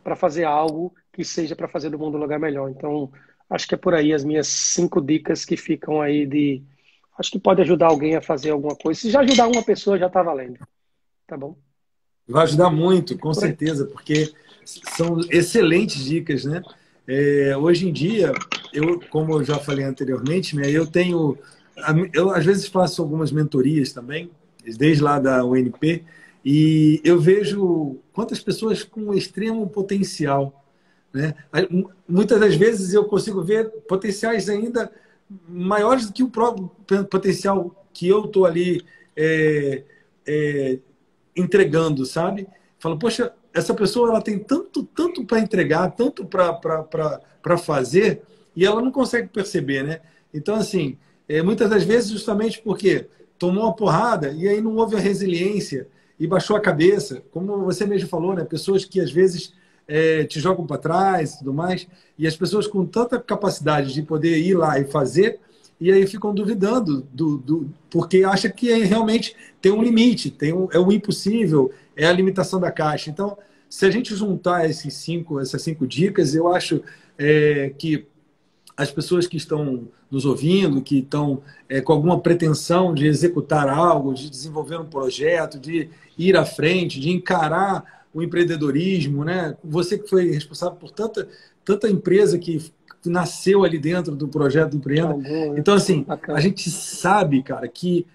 para fazer algo que seja para fazer do mundo um lugar melhor. Então, acho que é por aí as minhas 5 dicas que ficam aí de... Acho que pode ajudar alguém a fazer alguma coisa. Se já ajudar uma pessoa, já está valendo. Tá bom? Vai ajudar muito, com certeza, porque são excelentes dicas, né? Hoje em dia, como eu já falei anteriormente, né, eu às vezes faço algumas mentorias também, desde lá da UNP, e eu vejo quantas pessoas com extremo potencial, né? Muitas das vezes eu consigo ver potenciais ainda maiores do que o próprio potencial que eu estou ali entregando, sabe? Falo, poxa, essa pessoa ela tem tanto para entregar, tanto para fazer, e ela não consegue perceber, né? Então, assim, muitas das vezes justamente porque tomou uma porrada e aí não houve a resiliência e baixou a cabeça, como você mesmo falou, né? Pessoas que às vezes te jogam para trás e tudo mais, e as pessoas com tanta capacidade de poder ir lá e fazer, e aí ficam duvidando, porque acha que realmente tem um limite, é o impossível, é a limitação da caixa. Então, se a gente juntar essas 5 dicas, eu acho que as pessoas que estão nos ouvindo, que estão com alguma pretensão de executar algo, de desenvolver um projeto, de ir à frente, de encarar o empreendedorismo, né? Você que foi responsável por tanta empresa que nasceu ali dentro do projeto do Empreenda. Então, assim, a gente sabe, cara, que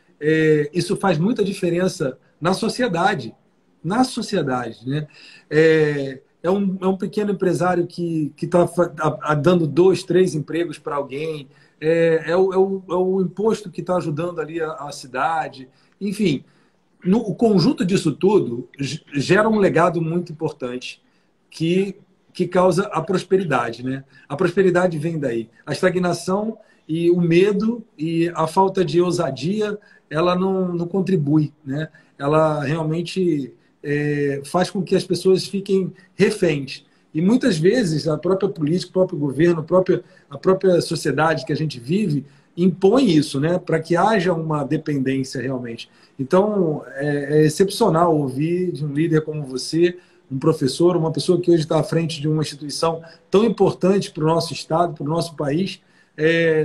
isso faz muita diferença na sociedade. Na sociedade, né? É um pequeno empresário que está dando 2, 3 empregos para alguém. É o imposto que está ajudando ali a cidade. Enfim, o conjunto disso tudo gera um legado muito importante que causa a prosperidade, né? A prosperidade vem daí. A estagnação e o medo e a falta de ousadia, ela não contribui, né? Ela realmente faz com que as pessoas fiquem reféns. E muitas vezes a própria política, o próprio governo, a própria sociedade que a gente vive impõe isso, né? Para que haja uma dependência realmente. Então, é excepcional ouvir de um líder como você, um professor, uma pessoa que hoje está à frente de uma instituição tão importante para o nosso estado, para o nosso país,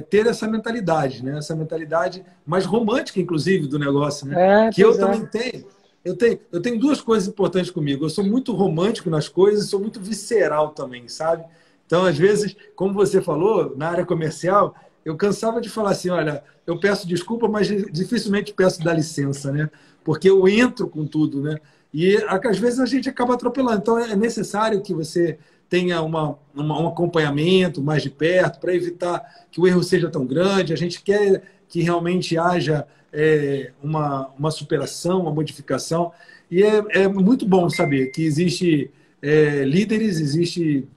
ter essa mentalidade, né? Essa mentalidade mais romântica, inclusive, do negócio, né? Que eu também tenho. Eu tenho 2 coisas importantes comigo. Eu sou muito romântico nas coisas e sou muito visceral também, sabe? Então, às vezes, como você falou, na área comercial, eu cansava de falar assim, olha, eu peço desculpa, mas dificilmente peço dar licença, né? Porque eu entro com tudo, né? E às vezes a gente acaba atropelando. Então, é necessário que você tenha um acompanhamento mais de perto para evitar que o erro seja tão grande. A gente quer que realmente haja uma superação, uma modificação. E é muito bom saber que existe líderes, existe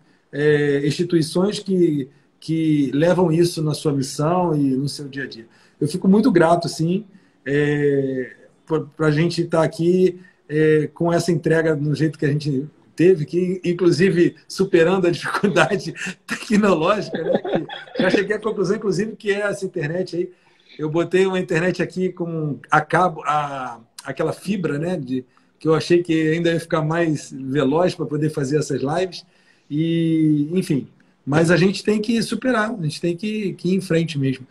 instituições que levam isso na sua missão e no seu dia a dia. Eu fico muito grato, sim, para a gente estar aqui com essa entrega no jeito que a gente teve, que inclusive superando a dificuldade tecnológica, né? Que já cheguei à conclusão, inclusive, que essa internet aí. Eu botei uma internet aqui com aquela fibra, né? Que eu achei que ainda ia ficar mais veloz para poder fazer essas lives. E, enfim, mas a gente tem que superar, a gente tem que ir em frente mesmo.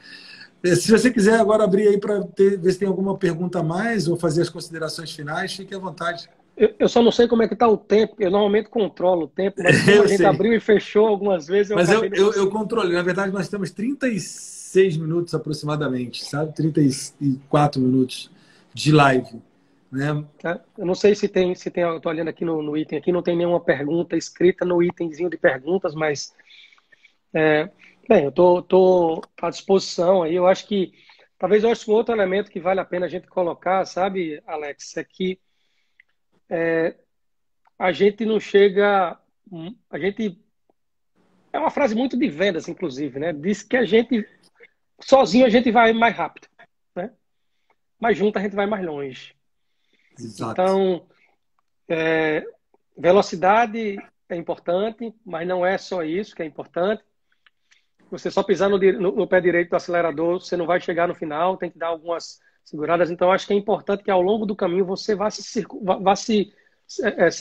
Se você quiser agora abrir aí para ver se tem alguma pergunta a mais ou fazer as considerações finais, fique à vontade. Eu só não sei como é que está o tempo. Eu normalmente controlo o tempo, mas como a gente abriu e fechou algumas vezes... Mas eu controlei. Na verdade, nós temos 36 minutos aproximadamente, sabe? 34 minutos de live. Né? Eu não sei se tem eu estou olhando aqui no item, aqui não tem nenhuma pergunta escrita no itemzinho de perguntas, mas bem, eu estou à disposição aí. Eu acho que talvez um outro elemento que vale a pena a gente colocar, sabe, Alex, é que a gente não chega, a gente é uma frase muito de vendas, inclusive, né? Diz que a gente sozinho a gente vai mais rápido, né? Mas junto a gente vai mais longe. Exato. Então, velocidade é importante, mas não é só isso que é importante. Você só pisar no pé direito do acelerador, você não vai chegar no final, tem que dar algumas seguradas. Então, acho que é importante que ao longo do caminho você vá se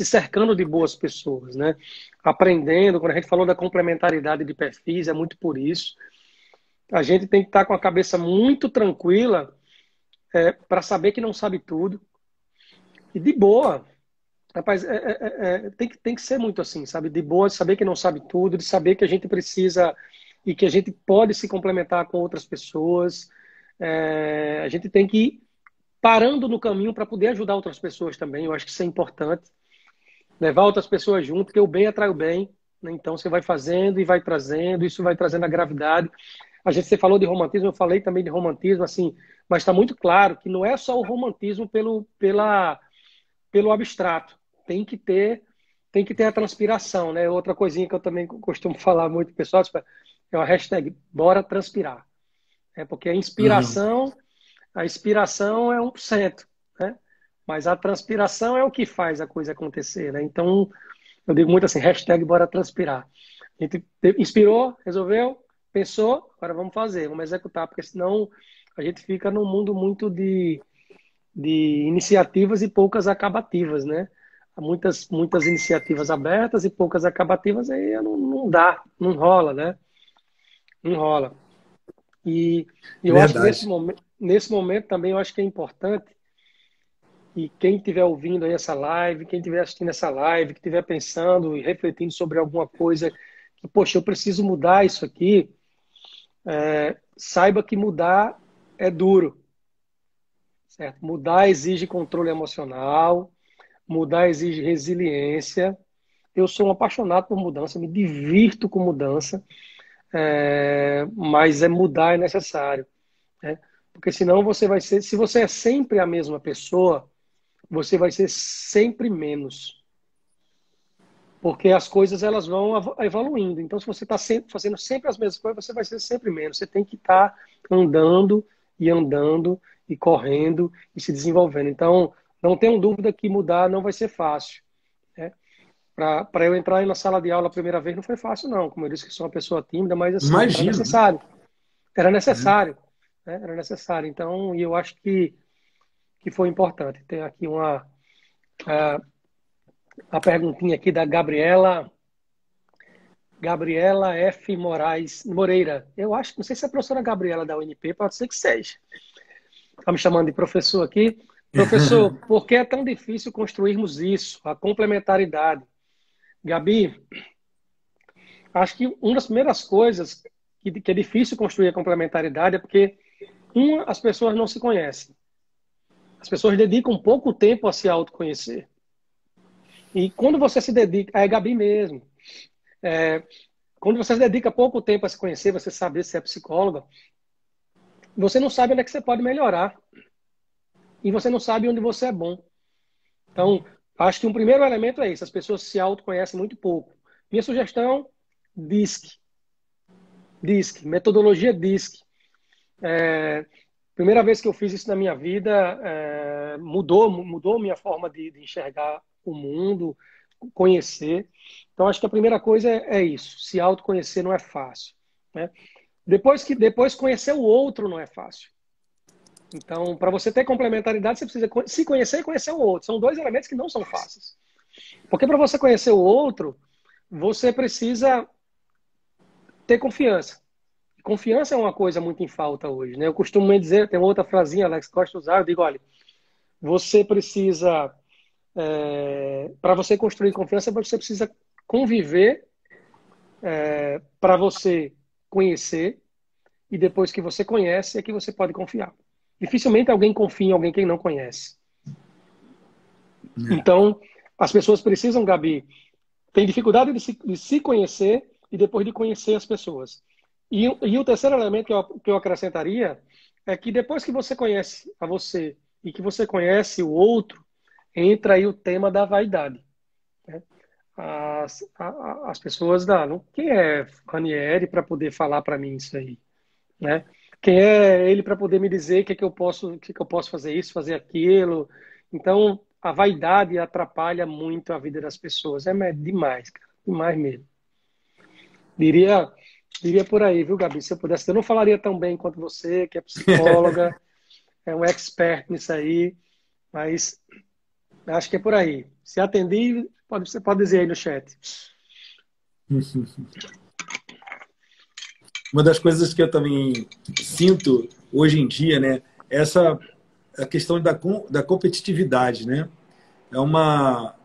cercando de boas pessoas, né? Aprendendo. Quando a gente falou da complementaridade de perfis, é muito por isso. A gente tem que estar com a cabeça muito tranquila para saber que não sabe tudo. E de boa. Rapaz, tem que ser muito assim, sabe? De boa, de saber que não sabe tudo, de saber que a gente precisa e que a gente pode se complementar com outras pessoas. A gente tem que ir parando no caminho para poder ajudar outras pessoas também. Eu acho que isso é importante. Levar outras pessoas junto, porque o bem atrai o bem. Né? Então, você vai fazendo e vai trazendo, isso vai trazendo a gravidade. Você falou de romantismo, eu falei também de romantismo, assim, mas está muito claro que não é só o romantismo pelo abstrato. Tem que ter a transpiração, né? Outra coisinha que eu também costumo falar muito, pessoal, é uma hashtag, bora transpirar. Porque a inspiração é 1%, né? Mas a transpiração é o que faz a coisa acontecer, né? Então, eu digo muito assim, hashtag bora transpirar. A gente inspirou, resolveu, pensou, agora vamos fazer, vamos executar, porque senão a gente fica num mundo muito de iniciativas e poucas acabativas, né? Há muitas iniciativas abertas e poucas acabativas, aí não dá, não rola, né? enrola. E eu acho que Verdade. nesse momento também eu acho que é importante, e quem estiver ouvindo aí essa live, quem estiver assistindo essa live, que estiver pensando e refletindo sobre alguma coisa que, poxa, eu preciso mudar isso aqui, saiba que mudar é duro, certo? Mudar exige controle emocional, mudar exige resiliência. Eu sou um apaixonado por mudança, me divirto com mudança, mas mudar é necessário, né? Porque senão você vai ser, se você é sempre a mesma pessoa, você vai ser sempre menos. Porque as coisas elas vão evoluindo. Então, se você está sempre fazendo sempre as mesmas coisas, você vai ser sempre menos. Você tem que estar andando e andando e correndo e se desenvolvendo. Então, não tenham dúvida que mudar não vai ser fácil, né? Para eu entrar aí na sala de aula a primeira vez não foi fácil, não. Como eu disse que sou uma pessoa tímida, mas assim, era Imagino, né? necessário. Era É. necessário, né? Era necessário. Então, e eu acho que foi importante. Tem aqui a perguntinha aqui da Gabriela F. Moreira. Eu acho, não sei se é a professora Gabriela da UNP, pode ser que seja. Está me chamando de professor aqui. Professor, por que é tão difícil construirmos isso, a complementaridade? Gabi, acho que uma das primeiras coisas que é difícil construir a complementaridade é porque, as pessoas não se conhecem. As pessoas dedicam pouco tempo a se autoconhecer. E quando você se dedica, é Gabi mesmo. É, quando você se dedica pouco tempo a se conhecer, você saber se é psicóloga, você não sabe onde é que você pode melhorar. E você não sabe onde você é bom. Então, acho que um primeiro elemento é isso. As pessoas se autoconhecem muito pouco. Minha sugestão, DISC. DISC, metodologia DISC. Primeira vez que eu fiz isso na minha vida, mudou minha forma de enxergar o mundo, conhecer. Então, acho que a primeira coisa é isso. Se autoconhecer não é fácil, né? Depois conhecer o outro não é fácil. Então, para você ter complementaridade, você precisa se conhecer e conhecer o outro. São dois elementos que não são fáceis. Porque para você conhecer o outro, você precisa ter confiança. Confiança é uma coisa muito em falta hoje, né? Eu costumo dizer, tem outra frasinha, Alex Costa usar, eu digo, olha, você precisa, para você construir confiança, você precisa conviver, para você conhecer, e depois que você conhece, é que você pode confiar. Dificilmente alguém confia em alguém que não conhece. Então, as pessoas precisam, Gabi, tem dificuldade de se conhecer e depois de conhecer as pessoas. E o terceiro elemento que eu acrescentaria é que depois que você conhece a você e que você conhece o outro, entra aí o tema da vaidade, né? As pessoas dão, quem é Ranieri para poder falar para mim isso aí, né? Quem é ele para poder me dizer o que eu posso fazer isso, fazer aquilo? Então, a vaidade atrapalha muito a vida das pessoas. É demais, cara. Demais mesmo. Diria, diria por aí, viu, Gabi? Se eu pudesse, eu não falaria tão bem quanto você, que é psicóloga, é um expert nisso aí, mas acho que é por aí. Se atender, você pode dizer aí no chat. Uma das coisas que eu também sinto hoje em dia, né, é a questão da competitividade, né? É uma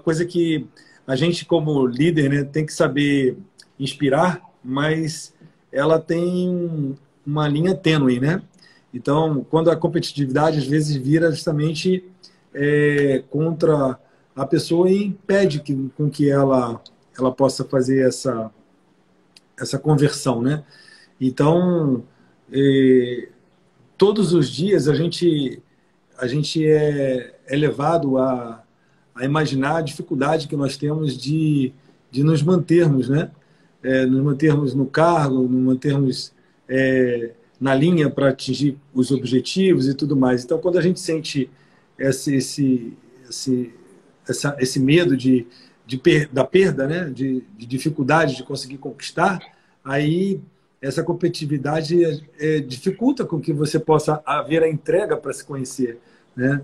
coisa que a gente, como líder, né, tem que saber inspirar, mas ela tem uma linha tênue, né? Então, quando a competitividade às vezes vira justamente contra a pessoa e impede com que ela possa fazer essa conversão, né? Então, todos os dias a gente é levado a imaginar a dificuldade que nós temos de nos mantermos, né? Nos mantermos no cargo, nos mantermos na linha para atingir os objetivos e tudo mais. Então, quando a gente sente esse medo da perda, né? de dificuldade de conseguir conquistar, aí essa competitividade dificulta com que você possa haver a entrega para se conhecer, né?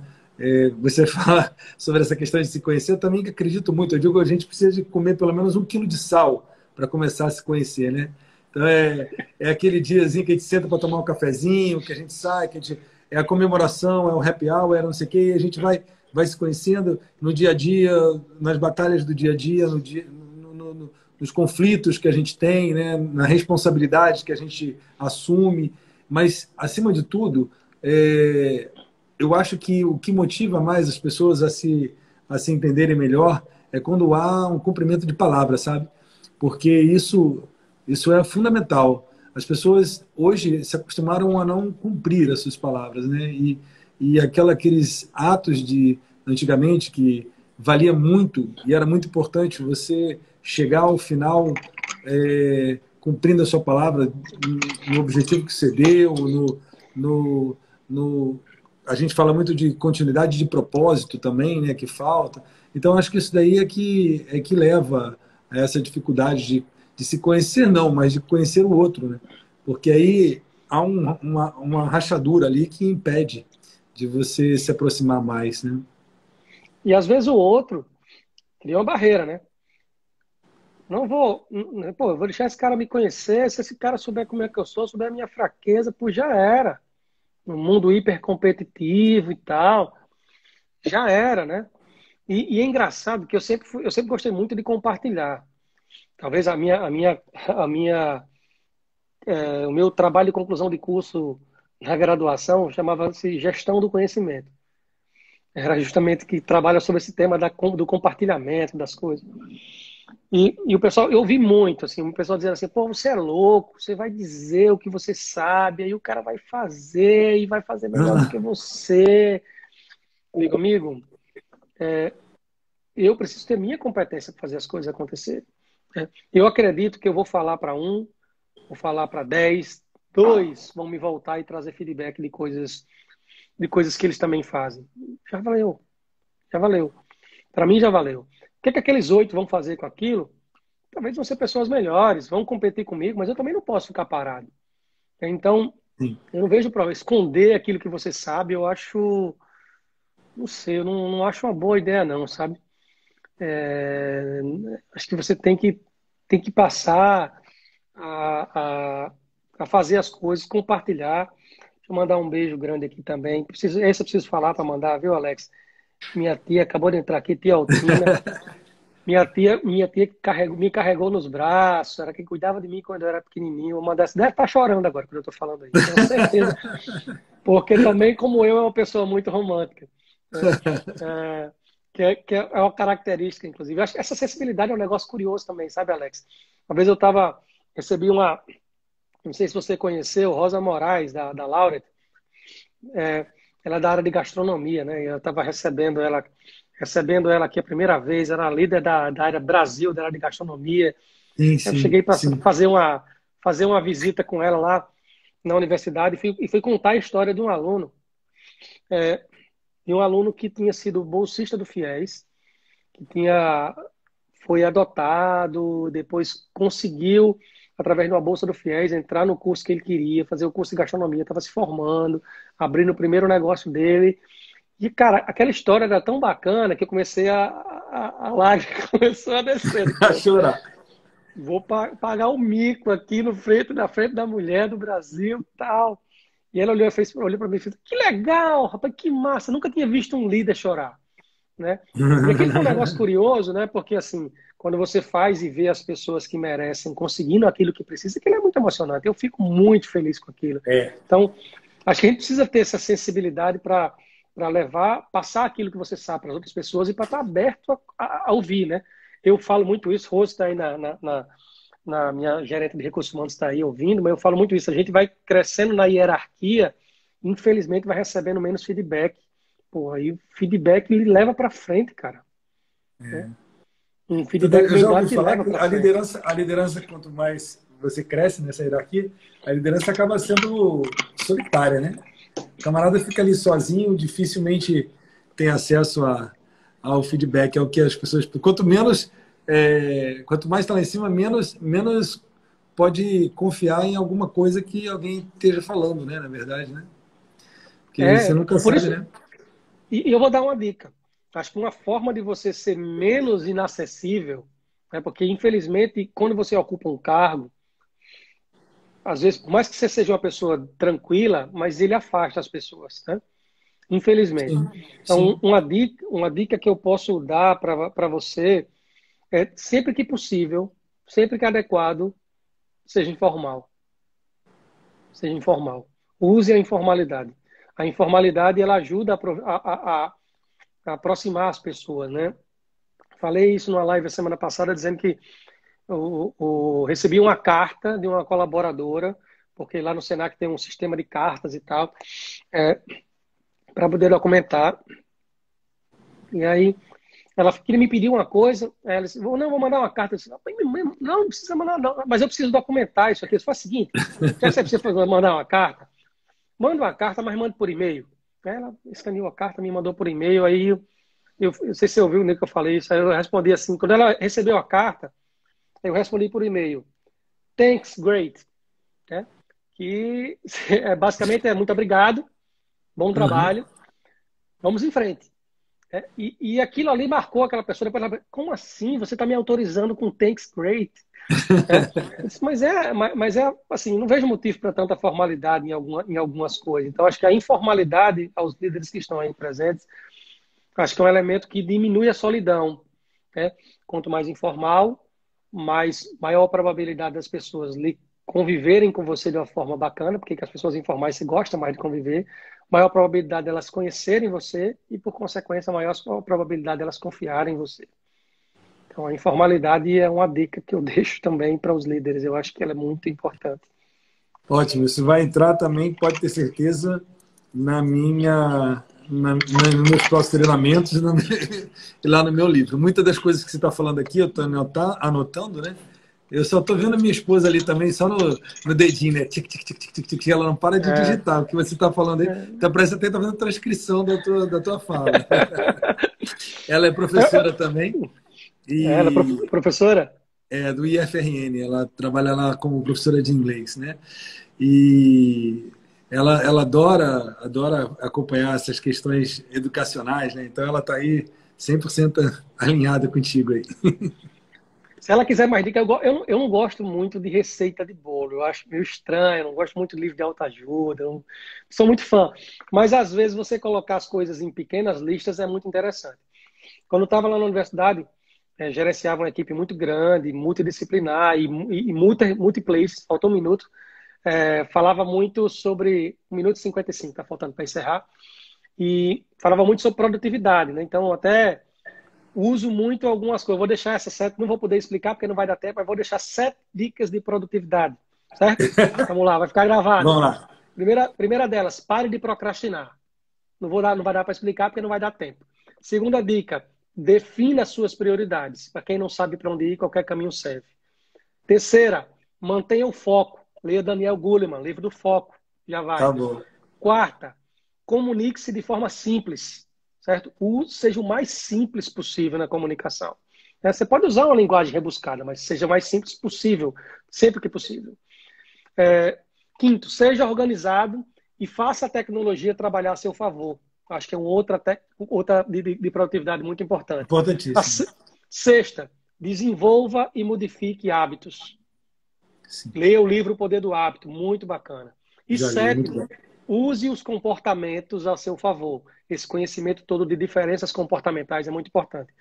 Você fala sobre essa questão de se conhecer, eu também acredito muito. Eu digo que a gente precisa de comer pelo menos 1 quilo de sal para começar a se conhecer, né? Então é aquele diazinho que a gente senta para tomar um cafezinho, que a gente sai, que a gente, é a comemoração, é o happy hour, é não sei o quê, e a gente vai se conhecendo no dia a dia, nas batalhas do dia a dia, nos conflitos que a gente tem, né? Na responsabilidade que a gente assume. Mas, acima de tudo, eu acho que o que motiva mais as pessoas a se entenderem melhor é quando há um cumprimento de palavras, sabe? Porque isso é fundamental. As pessoas hoje se acostumaram a não cumprir as suas palavras, né? E aqueles atos de antigamente que valia muito e era muito importante você chegar ao final cumprindo a sua palavra no objetivo que você deu, no, no, a gente fala muito de continuidade de propósito também, né, que falta. Então, acho que isso daí é que leva a essa dificuldade de se conhecer, não, mas de conhecer o outro, né? Porque aí há uma rachadura ali que impede de você se aproximar mais, né? E às vezes o outro cria uma barreira, né? Não vou, pô, eu vou deixar esse cara me conhecer, se esse cara souber como é que eu sou, souber a minha fraqueza, pô, já era. No mundo hipercompetitivo e tal, já era, né? E é engraçado que eu sempre gostei muito de compartilhar. Talvez o meu trabalho de conclusão de curso na graduação chamava-se Gestão do Conhecimento. Era justamente que trabalha sobre esse tema do compartilhamento das coisas. E o pessoal, eu ouvi muito, assim, o pessoal dizendo assim, pô, você é louco, você vai dizer o que você sabe, aí o cara vai fazer e vai fazer melhor do que você. Digo, amigo, eu preciso ter minha competência para fazer as coisas acontecer. Eu acredito que eu vou falar para um, vou falar para 10, dois vão me voltar e trazer feedback de coisas que eles também fazem. Já valeu, já valeu. Para mim já valeu. O que aqueles 8 vão fazer com aquilo? Talvez vão ser pessoas melhores, vão competir comigo, mas eu também não posso ficar parado. Então, Sim. eu não vejo problema. Esconder aquilo que você sabe, eu acho, não sei, eu não acho uma boa ideia não, sabe? Acho que você tem que passar a fazer as coisas, compartilhar. Deixa eu mandar um beijo grande aqui também. Esse eu preciso falar para mandar, viu, Alex? Minha tia acabou de entrar aqui, tia Altina. Minha tia me carregou nos braços, era quem cuidava de mim quando eu era pequenininho. Uma dessas deve estar chorando agora quando eu estou falando aí, tenho certeza. Porque também, como eu, é uma pessoa muito romântica. Né? Que é uma característica, inclusive. Eu acho que essa sensibilidade é um negócio curioso também, sabe, Alex? Uma vez recebi não sei se você conheceu, Rosa Moraes, da Laureate. Ela é da área de gastronomia, né? Eu estava recebendo ela aqui a primeira vez, era a líder da área Brasil, da área de gastronomia. Sim, Eu sim, cheguei para sim. fazer uma visita com ela lá na universidade e fui contar a história de um aluno que tinha sido bolsista do FIES, que foi adotado, depois conseguiu, através de uma bolsa do FIES, entrar no curso que ele queria, fazer o curso de gastronomia, estava se formando, abrindo o primeiro negócio dele. E, cara, aquela história era tão bacana que eu comecei a lágrima começou a descer. A chorar. Vou pagar o mico aqui na frente da mulher do Brasil tal. E ela olhou para mim e fez, que legal, rapaz, que massa, nunca tinha visto um líder chorar, né? E aquele foi um negócio curioso, né? Porque, assim, quando você faz e vê as pessoas que merecem conseguindo aquilo que precisa, aquilo é muito emocionante. Eu fico muito feliz com aquilo. É. Então, acho que a gente precisa ter essa sensibilidade para passar aquilo que você sabe para as outras pessoas e para estar aberto a ouvir, né? Eu falo muito isso, Rose está aí na minha gerente de recursos humanos está aí ouvindo, mas eu falo muito isso. A gente vai crescendo na hierarquia, infelizmente vai recebendo menos feedback. Pô, aí o feedback ele leva para frente, cara. Né? Um feedback Eu bem já dado ouvi te falar leva que para a frente. liderança, quanto mais você cresce nessa hierarquia, a liderança acaba sendo solitária, né? O camarada fica ali sozinho, dificilmente tem acesso ao feedback, ao que as pessoas. Quanto mais está lá em cima, menos pode confiar em alguma coisa que alguém esteja falando, né? Na verdade, né? Porque você nunca Por sabe, isso, né? e eu vou dar uma dica. Acho que uma forma de você ser menos inacessível né? Porque, infelizmente, quando você ocupa um cargo, às vezes, por mais que você seja uma pessoa tranquila, mas ele afasta as pessoas, né? Infelizmente. Sim, Então, sim. uma dica que eu posso dar para você é, sempre que possível, sempre que adequado, seja informal. Seja informal. Use a informalidade. A informalidade, ela ajuda a aproximar as pessoas, né? Falei isso numa live a semana passada, dizendo que recebi uma carta de uma colaboradora, porque lá no Senac tem um sistema de cartas e tal, para poder documentar. E aí, ela queria me pedir uma coisa, aí ela disse, não, vou mandar uma carta. Eu disse, não precisa mandar, não, mas eu preciso documentar isso aqui. Eu disse, faz o seguinte, já que você precisa mandar uma carta, manda uma carta, mas manda por e-mail. Aí ela escaneou a carta, me mandou por e-mail, aí eu não sei se você ouviu, né, que eu falei isso, aí eu respondi assim, quando ela recebeu a carta, eu respondi por e-mail, thanks, great, né? Que basicamente é muito obrigado, bom Uhum. trabalho, vamos em frente. E aquilo ali marcou aquela pessoa, depois ela, como assim? Você está me autorizando com thanks, great? É? Eu disse, mas é assim, não vejo motivo para tanta formalidade em algumas coisas. Então, acho que a informalidade aos líderes que estão aí presentes, acho que é um elemento que diminui a solidão. Né? Quanto mais informal, maior a probabilidade das pessoas conviverem com você de uma forma bacana, porque as pessoas informais se gostam mais de conviver, maior a probabilidade delas conhecerem você e, por consequência, maior a probabilidade delas confiarem em você. Então, a informalidade é uma dica que eu deixo também para os líderes. Eu acho que ela é muito importante. Ótimo, isso vai entrar também, pode ter certeza, nos meus próximos treinamentos e lá no meu livro. Muitas das coisas que você está falando aqui, eu estou anotando, né? Eu só estou vendo a minha esposa ali também, só no dedinho, né? Tic, tic, tic, tic, tic, tic, ela não para de É, digitar. O que você está falando aí, então parece até que está fazendo transcrição da tua fala. Ela é professora também ela é e professora? é do IFRN, ela trabalha lá como professora de inglês, né? E ela adora acompanhar essas questões educacionais, né? Então ela está aí 100% alinhada contigo aí. Se ela quiser mais dica, eu não gosto muito de receita de bolo. Eu acho meio estranho, eu não gosto muito de livro de autoajuda, eu não sou muito fã. Mas às vezes você colocar as coisas em pequenas listas é muito interessante. Quando eu estava lá na universidade, gerenciava uma equipe muito grande, multidisciplinar e multiplace, faltou um minuto. Falava muito sobre 1 minuto e 55, está faltando para encerrar. E falava muito sobre produtividade, né? Então, até uso muito algumas coisas. Vou deixar essas 7, não vou poder explicar porque não vai dar tempo, mas vou deixar 7 dicas de produtividade, certo? Vamos lá, vai ficar gravado. Vamos lá. Primeira delas, pare de procrastinar. Não vai dar para explicar porque não vai dar tempo. Segunda dica, defina as suas prioridades. Para quem não sabe para onde ir, qualquer caminho serve. Terceira, mantenha o foco. Leia Daniel Goleman, livro do foco. Já Tá vai. bom. Quarta, comunique-se de forma simples, certo? Seja o mais simples possível na comunicação. Você pode usar uma linguagem rebuscada, mas seja o mais simples possível, sempre que possível. Quinto, seja organizado e faça a tecnologia trabalhar a seu favor. Acho que é outra de produtividade muito importante. Importantíssimo. Sexta, desenvolva e modifique hábitos. Sim. Leia o livro O Poder do Hábito, muito bacana. E Já li, muito sétimo, bom. use os comportamentos a seu favor. Esse conhecimento todo de diferenças comportamentais é muito importante.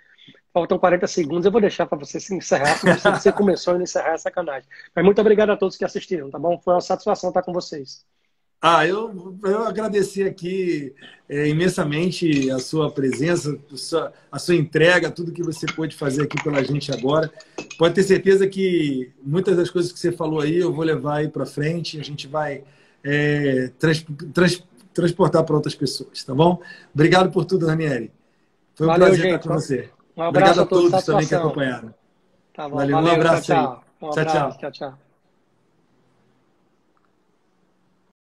Faltam 40 segundos, eu vou deixar para você se encerrar, senão você começou a não encerrar, é sacanagem. Mas muito obrigado a todos que assistiram, tá bom? Foi uma satisfação estar com vocês. Eu agradeci aqui imensamente a sua presença, a sua entrega, tudo que você pôde fazer aqui pela gente agora. Pode ter certeza que muitas das coisas que você falou aí eu vou levar aí para frente, a gente vai transportar para outras pessoas, tá bom? Obrigado por tudo, Ranieri. Foi um Valeu, prazer estar gente. com você. Um Obrigado abraço a a todos, todos também que satisfação. acompanharam. Tá bom, Valeu, um valeu, tchau, abraço aí. tchau. Um Tchau, abraço, tchau. tchau, tchau.